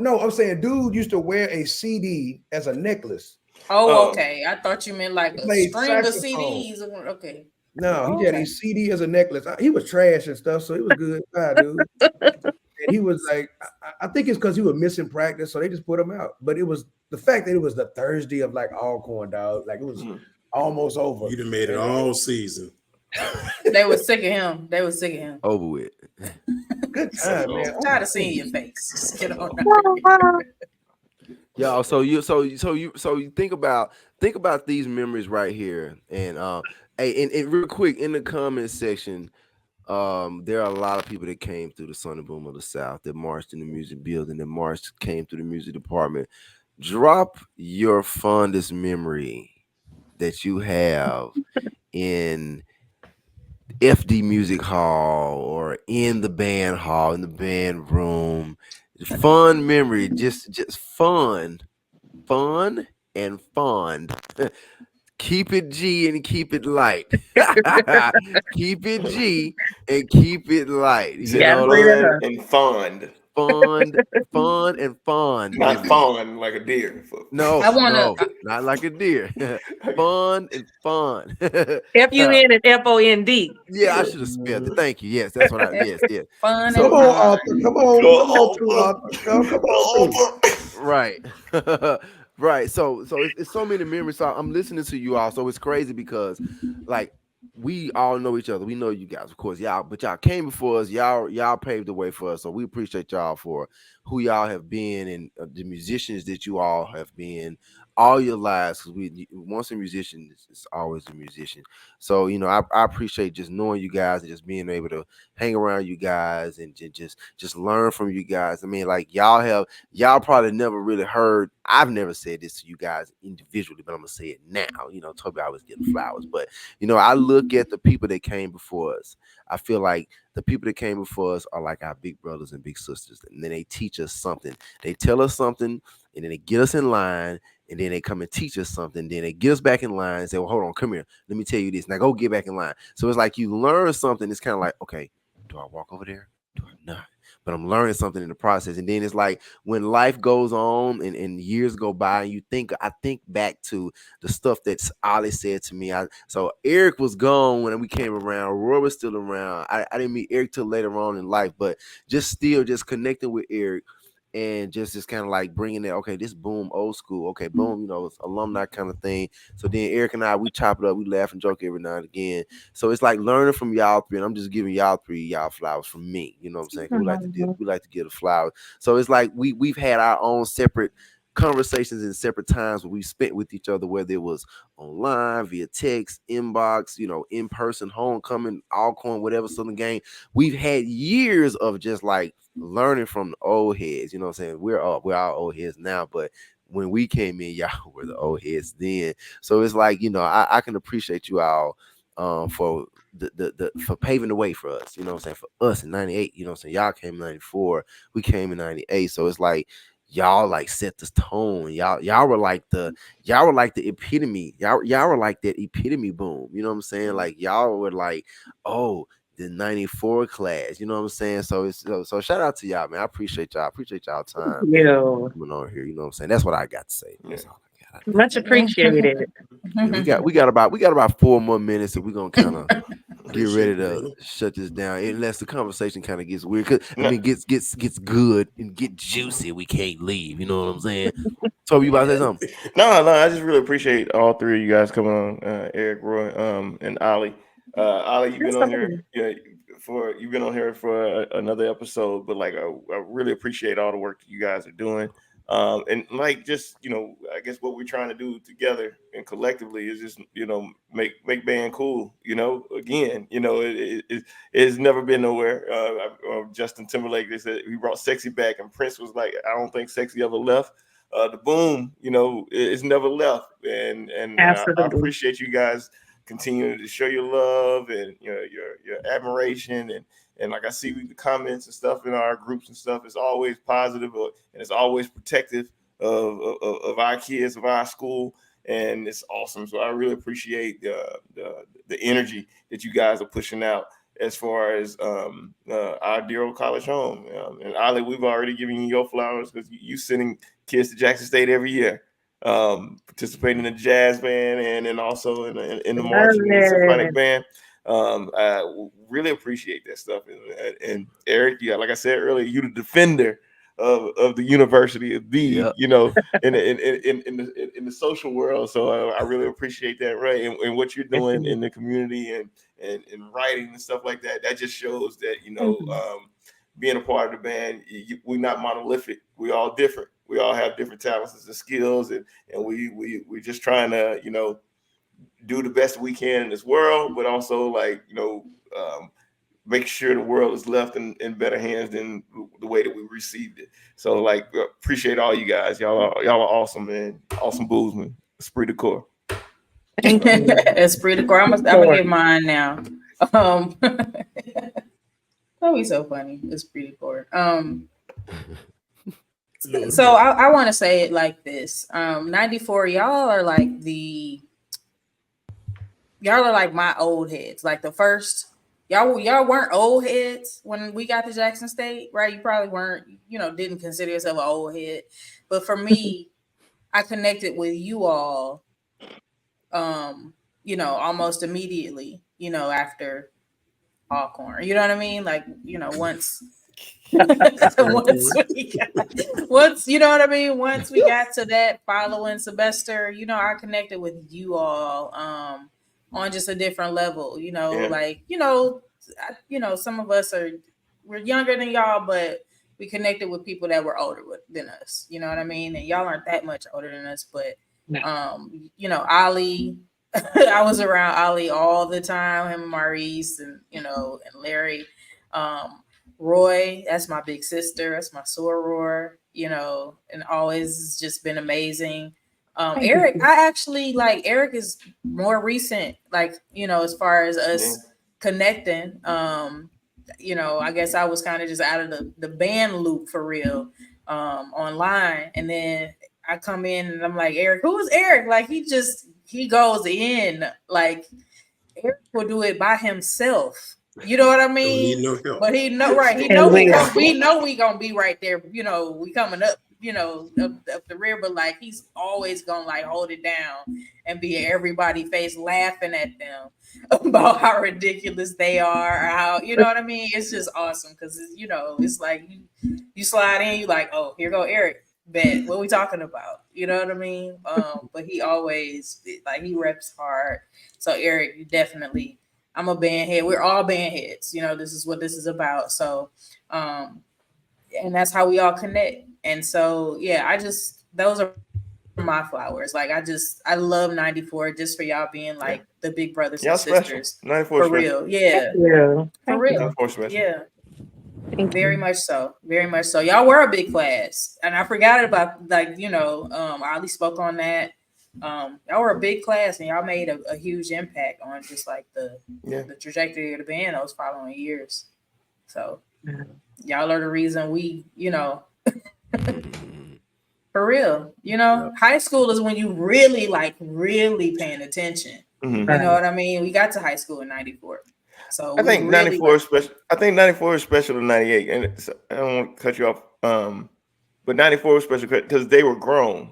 No, I'm saying dude used to wear a CD as a necklace. Oh, Oh. okay. I thought you meant like He a played string of saxophone. CDs. Okay. No, he had Okay. a CD as a necklace. He was trash and stuff, so it was good. Bye, dude. And he was like, I think it's because he was missing practice, so they just put him out. But it was the fact that it was the Thursday of like Alcorn, dog. Like it was almost over. You done made it all season. They were sick of him. Over with. Good time, man. I'm tired of seeing your face. Just get on. Y'all, so you think about these memories right here, and hey, and real quick in the comment section, there are a lot of people that came through the Sunny Boom of the South, that marched in the music building, that came through the music department. Drop your fondest memory that you have in FD Music Hall or in the band hall, in the band room. Fun memory, just fun and fond. Keep it G and keep it light. Keep it G and keep it light. You Yeah, know what free I'm to saying? her. And fond, Fun and fun, not baby. fawn like a deer. I No, wanna. not like a deer. Fun and fun. FUN and FOND. Yeah, I should have spelled it. Thank you. Yes, that's what I. Yes, yes. Fun Come and So on, fun. Arthur. Come on through, Arthur. Come on through. right, right. So it's so many memories. So I'm listening to you all. So it's crazy because, like, we all know each other. We know you guys, of course, y'all. But y'all came before us. Y'all paved the way for us. So we appreciate y'all for who y'all have been and the musicians that you all have been all your lives. Because once a musician, it's always a musician. So I appreciate just knowing you guys and just being able to hang around you guys and just learn from you guys. I mean, like y'all probably never really heard. I've never said this to you guys individually, but I'm gonna say it now. Toby always getting flowers, but I look at the people that came before us. I feel like the people that came before us are like our big brothers and big sisters, and then they teach us something. They tell us something, and then they get us in line, and then they come and teach us something. Then they get us back in line and say, "Well, hold on, come here. Let me tell you this. Now go get back in line." So it's like you learn something. It's kind of like, okay, do I walk over there? Do I not? But I'm learning something in the process. And then it's like when life goes on and years go by, and I think back to the stuff that Ali said to me. So Eric was gone when we came around. Roy was still around. I didn't meet Eric till later on in life, but just connecting with Eric and just kind of like bringing that, okay, this boom, old school, okay, boom, it's alumni kind of thing. So then Eric and I, we chop it up, we laugh and joke every now and again. So it's like learning from y'all three, and I'm just giving y'all flowers from me. You know what I'm saying? 'Cause we like to give the flowers. So it's like we've had our own separate conversations in separate times where we spent with each other, whether it was online, via text, inbox, in person, homecoming, Alcorn, whatever Southern game. We've had years of just like learning from the old heads. You know what I'm saying? We're all old heads now, but when we came in, y'all were the old heads then. So it's like, I can appreciate you all for for paving the way for us, what I'm saying, for us in 98, what I'm saying, y'all came in 94, we came in 98. So it's like y'all like set this tone. Y'all were like the epitome. Y'all were like that epitome boom. You know what I'm saying? Like y'all were like, oh, the 94 class, you know what I'm saying? So it's so shout out to y'all, man. I appreciate y'all. I appreciate y'all time coming on here. You know what I'm saying? That's what I got to say. That's all I got. Much appreciated. Yeah, we got about 4 more minutes, so we're gonna kind of get ready to shut this down, unless the conversation kind of gets weird. Cause I mean, gets good and get juicy. We can't leave. You know what I'm saying? So you about to say something? No, I just really appreciate all three of you guys coming on, Eric, Roy, and Ali. Ali, you've been on here, you've been on here for another episode, but like I really appreciate all the work that you guys are doing. And like just I guess what we're trying to do together and collectively is just make band cool. Again, it's never been nowhere. Justin Timberlake, they said he brought sexy back, and Prince was like, I don't think sexy ever left. The boom, it's never left, and I appreciate you guys continuing to show your love and your admiration, and like I see the comments and stuff in our groups and stuff. It's always positive, and it's always protective of our kids, of our school, and it's awesome. So I really appreciate the energy that you guys are pushing out as far as our dear old college home. And Ali, we've already given you your flowers because you sending kids to Jackson State every year, participating in the jazz band and then also in the marching and symphonic band. I really appreciate that stuff. And Eric, like I said earlier, you the defender of the University of B, in the social world. So I really appreciate that, right? And what you're doing in the community and writing and stuff like that. That just shows that being a part of the band, we're not monolithic. We all different. We all have different talents and skills, and we're just trying to do the best we can in this world, but also make sure the world is left in better hands than the way that we received it. So appreciate all you guys. Y'all are awesome, man. Awesome booze, man. Esprit de corps. Esprit de corps. I'm gonna get mine now. That would be so funny. Esprit de corps. So I want to say it like this. 94, y'all are like the y'all are like my old heads. Like the first, y'all weren't old heads when we got to Jackson State, right? You probably weren't, didn't consider yourself an old head. But for me, I connected with you all, almost immediately, after Alcorn. You know what I mean? Like, once once you know what I mean, once we got to that following semester, I connected with you all on just a different level, like some of us we're younger than y'all, but we connected with people that were older than us, you know what I mean? And y'all aren't that much older than us, but Ali, I was around Ali all the time, him and Maurice and and Larry. Roy, that's my big sister, that's my soror, and always just been amazing. Eric, I actually Eric is more recent, as far as us connecting. I guess I was kind of just out of the band loop for real, online, and then I come in and I'm like, Eric, who is Eric? Like he goes in, like Eric will do it by himself. You know what I mean? No help. But he know, right? We know we gonna be right there. We coming up, up the rear. But he's always gonna hold it down and be in everybody's face, laughing at them about how ridiculous they are, or how you know what I mean. It's just awesome because it's like you slide in, you like, oh, here go Eric. Bet what we talking about? You know what I mean? But he always he reps hard. So Eric, you definitely. I'm a band head. We're all band heads. This is what this is about. So, and that's how we all connect. And so, yeah, those are my flowers. I love 94 just for y'all being the big brothers and sisters. 94 for real. Yeah. For real. Yeah. Very much so. Very much so. Y'all were a big class. And I forgot about Ali spoke on that. Y'all were a big class and y'all made a huge impact on just the trajectory of the band those following years. So y'all are the reason we, for real, high school is when you really really paying attention. You know what I mean? We got to high school in 94. So I think 94 is special. I think 94 is special to 98. And I don't want to cut you off. But 94 was special because they were grown.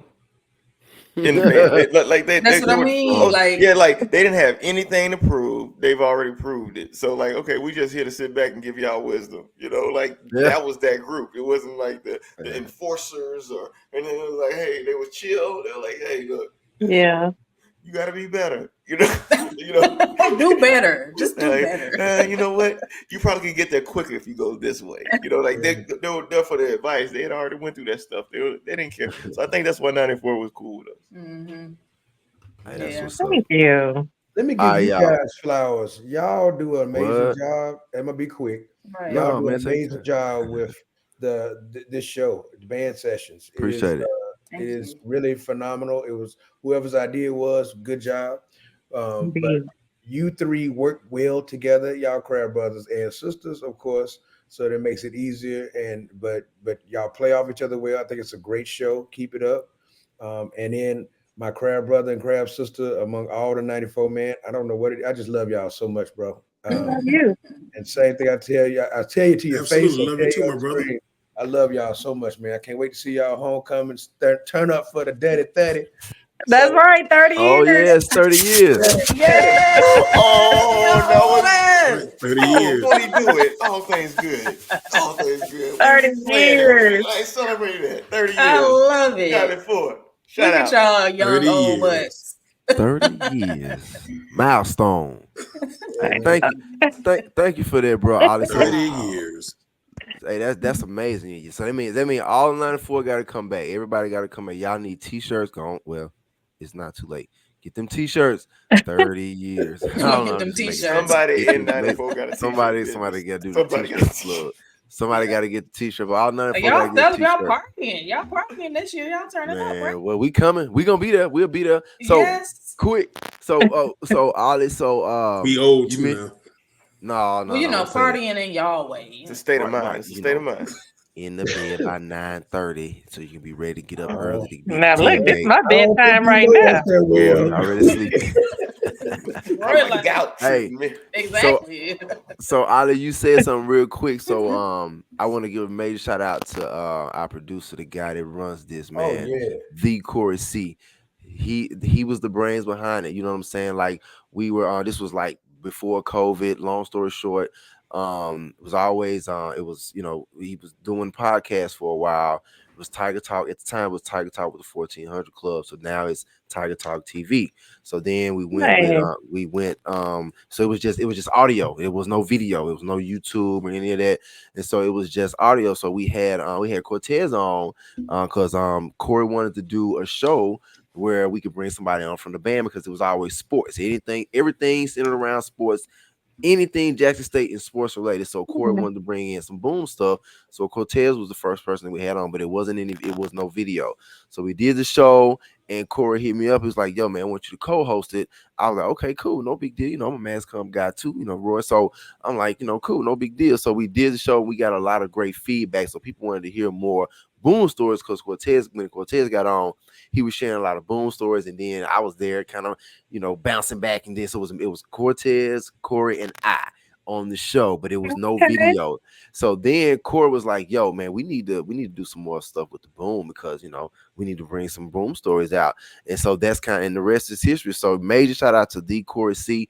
In the band. That's what I mean. They didn't have anything to prove. They've already proved it. So okay, we just here to sit back and give y'all wisdom. That was that group. It wasn't the enforcers and then it was hey, they were chill. They were like, hey, look, you got to be better. Do better. Just do better. You know what? You probably can get there quicker if you go this way. They were there for the advice. They had already went through that stuff. They didn't care. So I think that's why 94 was cool with us. Thank you. Let me give you guys flowers. Y'all do an amazing job. I'm gonna be quick. Right. Y'all do an amazing job with this show, the band sessions. Appreciate it. It is really phenomenal. It was whoever's idea was good job. But you three work well together, y'all Crab brothers and sisters, of course. So that makes it easier. But y'all play off each other well. I think it's a great show. Keep it up. And then my Crab brother and Crab sister among all the 94 men. I don't know I just love y'all so much, bro. Love you. And same thing I tell you to your face. Love you too, my brother. I love y'all so much, man. I can't wait to see y'all homecoming. Turn up for the Daddy 30. That's right, 30 years. Oh, yes, 30 years. Yeah. Oh, no. 30 years. Before he do it, all things good. All things good. 30 years. Celebrate that. 30 years. I love it. Got it for. Shout out. Y'all young old butts. 30 years. Milestone. Thank you for that, bro. Ali. 30 years. Hey, that's amazing. So that means all 94 got to come back. Everybody got to come back. Y'all need t-shirts. Well, it's not too late. Get them t-shirts. 30 years. Get them t-shirts. Somebody in 94 got a t-shirt. Somebody got to do the t-shirt. Somebody got to get the t-shirt. But all 94 y'all partying. Y'all partying this year. Y'all turning up, right? Well, we coming. We gonna be there. We'll be there. So quick. So Ali. So we old you now. No. Well, partying in y'all way. It's a state of mind. It's a state of mind. In the bed by 9:30, so you can be ready to get up early. Now look, this is my bedtime right now. Yeah, already sleeping. Roy like, gout Hey, treatment. exactly. So Ali, you said something real quick. So I want to give a major shout out to our producer, the guy that runs this, Oh man, yeah. the Corey C. He was the brains behind it. You know what I'm saying? Like we were this was like before COVID. Long story short, it was always it was, you know, he was doing podcasts for a while. It was Tiger Talk at the time. It was Tiger Talk with the 1400 Club. So now it's Tiger Talk TV. So then we went with Nice. so it was just audio. It was no video. It was no YouTube or any of that. And so it was just audio. So we had Cortez on because Corey wanted to do a show where we could bring somebody on from the band because it was always sports. Everything centered around sports. Anything Jackson State and sports related. So Corey wanted to bring in some boom stuff. So Cortez was the first person that we had on, but it was no video. So we did the show and Corey hit me up. He was like, yo, man, I want you to co-host it. I was like, okay, cool, no big deal. You know, I'm a mass comm guy too, you know, Roy. So I'm like, you know, cool, no big deal. So we did the show. We got a lot of great feedback. So people wanted to hear more boom stories because when Cortez got on, he was sharing a lot of boom stories. And then I was there kind of, you know, bouncing back. And then so it was Cortez, Corey, and I on the show, but it was no Okay. video. So then Corey was like, yo, man, we need to do some more stuff with the boom because, you know, we need to bring some boom stories out. And so that's and the rest is history. So major shout out to the Corey C.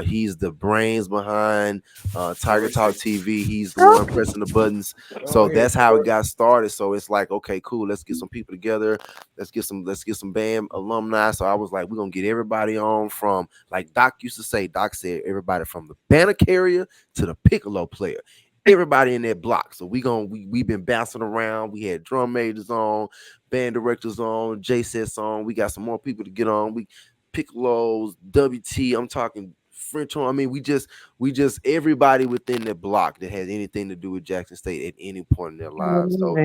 He's the brains behind Tiger Talk TV. He's the one pressing the buttons. So that's how it got started. So it's like, okay, cool. Let's get some people together. Let's get some band alumni. So I was like, we're gonna get everybody on from, like Doc used to say. Doc said everybody from the banner carrier to the piccolo player. Everybody in that block. So we've been bouncing around. We had drum majors on, band directors on, J-Sets on. We got some more people to get on. We piccolos, WT. I'm talking French horn. I mean, we just everybody within the block that has anything to do with Jackson State at any point in their lives. So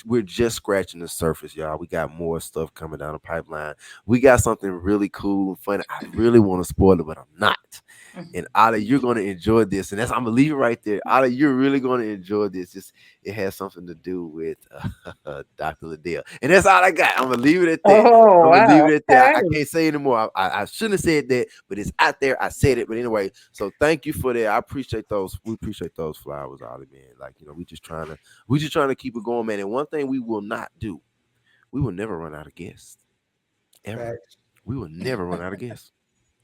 we're just scratching the surface, y'all. We got more stuff coming down the pipeline. We got something really cool and fun. I really want to spoil it, but I'm not. And Ali, you're going to enjoy this. And I'm going to leave it right there. Ali, you're really going to enjoy this. It has something to do with Dr. Liddell. And that's all I got. I'm going to leave it at that. Oh, I'm going to leave wow. it at that. I Okay. can't say anymore. I shouldn't have said that, but it's out there. I said it. But anyway, so thank you for that. I appreciate those. We appreciate those flowers, Ali, man. Like, you know, we just trying to keep it going, man. And one thing we will not do, we will never run out of guests. Ever. Facts. We will never run out of guests.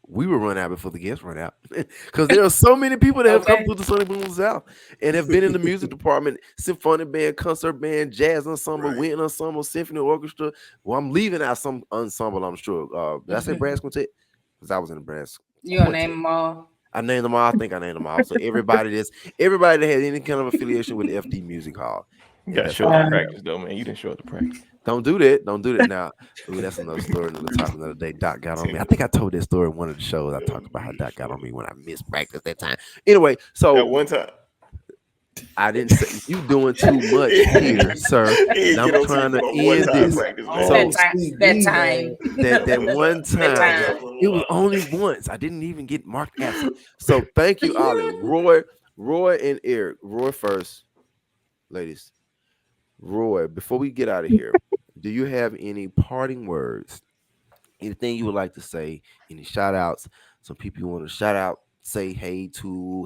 We will run out before the guests run out because there are so many people that have come through the Sonic Boom South and have been in the music department, symphonic band, concert band, jazz ensemble, wind ensemble, symphony orchestra. Well, I'm leaving out some ensemble, I'm sure. Did I say brass quintet? Because I was in the brass. You gonna name them all? I named them all. I think I named them all. So everybody that has any kind of affiliation with FD Music Hall. You gotta show up to practice though, man. You didn't show up to practice. Don't do that now. Ooh, that's another story, another topic, another day. Doc got on me. I think I told that story in one of the shows. I talked about how Doc got on me when I missed practice that time. Anyway, so at one time, I didn't say you doing too much here, sir. I'm trying to end this. That one time, it was only once. I didn't even get marked absent. So thank you, Ollie, Roy, and Eric. Roy first, ladies. Roy, before we get out of here, do you have any parting words? Anything you would like to say? Any shout outs? Some people you want to shout out, say hey to,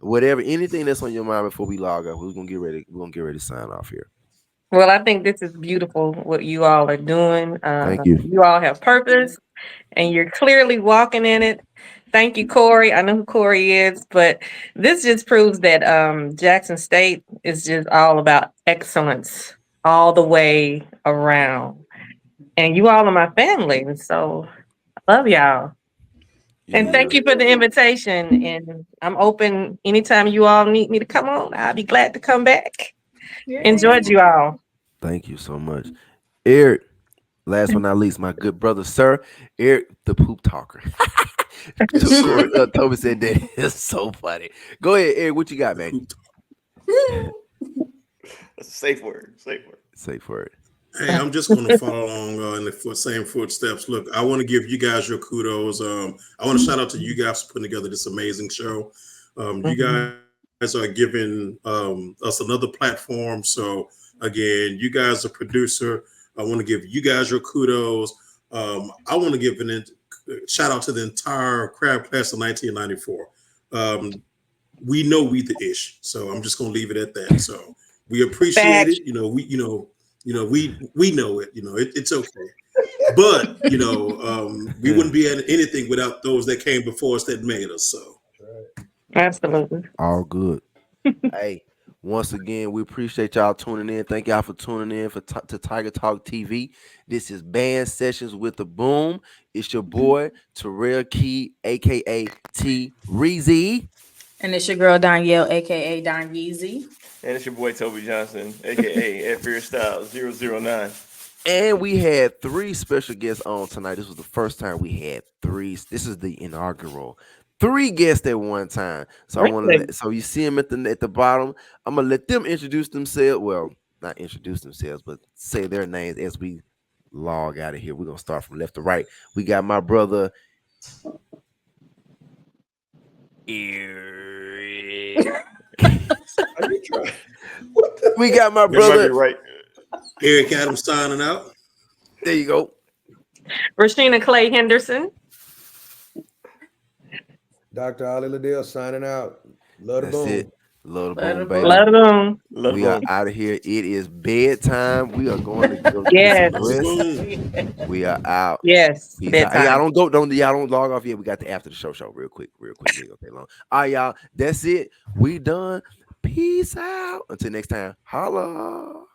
whatever, anything that's on your mind before we log off. We're gonna get ready to sign off here. Well, I think this is beautiful what you all are doing. Thank you. You all have purpose and you're clearly walking in it. Thank you, Corey. I know who Corey is, but this just proves that Jackson State is just all about excellence all the way around. And you all are my family. So I love y'all. And thank you for the invitation. And I'm open anytime you all need me to come on. I'll be glad to come back. Enjoyed you all. Thank you so much. Eric, last but not least, my good brother, sir, Eric, the poop talker. Toby said that is so funny. Go ahead, Eric. What you got, man? That's a safe word. Safe word. Hey, I'm just going to follow along in the same footsteps. Look, I want to give you guys your kudos. I want to shout out to you guys for putting together this amazing show. You guys are giving us another platform. So again, you guys are producer. I want to give you guys your kudos. I want to give shout out to the entire crab class of 1994. We know we the ish, so I'm just gonna leave it at that. So we appreciate it. We know it. It's okay. But we wouldn't be at anything without those that came before us that made us. So Absolutely. All good. Hey, once again, we appreciate y'all tuning in. Thank y'all for tuning in to Tiger Talk TV. This is Band Sessions with the Boom. It's your boy Terrell Key, aka T Reezy. And it's your girl Danielle, aka Don Yeezy. And it's your boy Toby Johnson, aka F Fear Style 009. And we had 3 special guests on tonight. This was the first time we had 3. This is the inaugural 3 guests at one time. So I want to so you see them at the bottom. I'm gonna let them introduce themselves. Well, not introduce themselves, but say their names as we log out of here. We're gonna start from left to right. We got my brother. Are you trying? We got my brother. Right. Eric Adams signing out. There you go. Rashina Clay Henderson. Dr. Ali Liddell signing out. Love the That's boom. it. Love the boom, baby. Love them. We are out of here. It is bedtime. We are going to go Yes. get some rest. We are out. Yes. Peace out. Bedtime. Hey, y'all don't log off yet. We got the after the show real quick. We ain't gonna take long. All right, y'all. That's it. We done. Peace out. Until next time. Holla.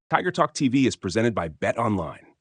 Tiger Talk TV is presented by Bet Online.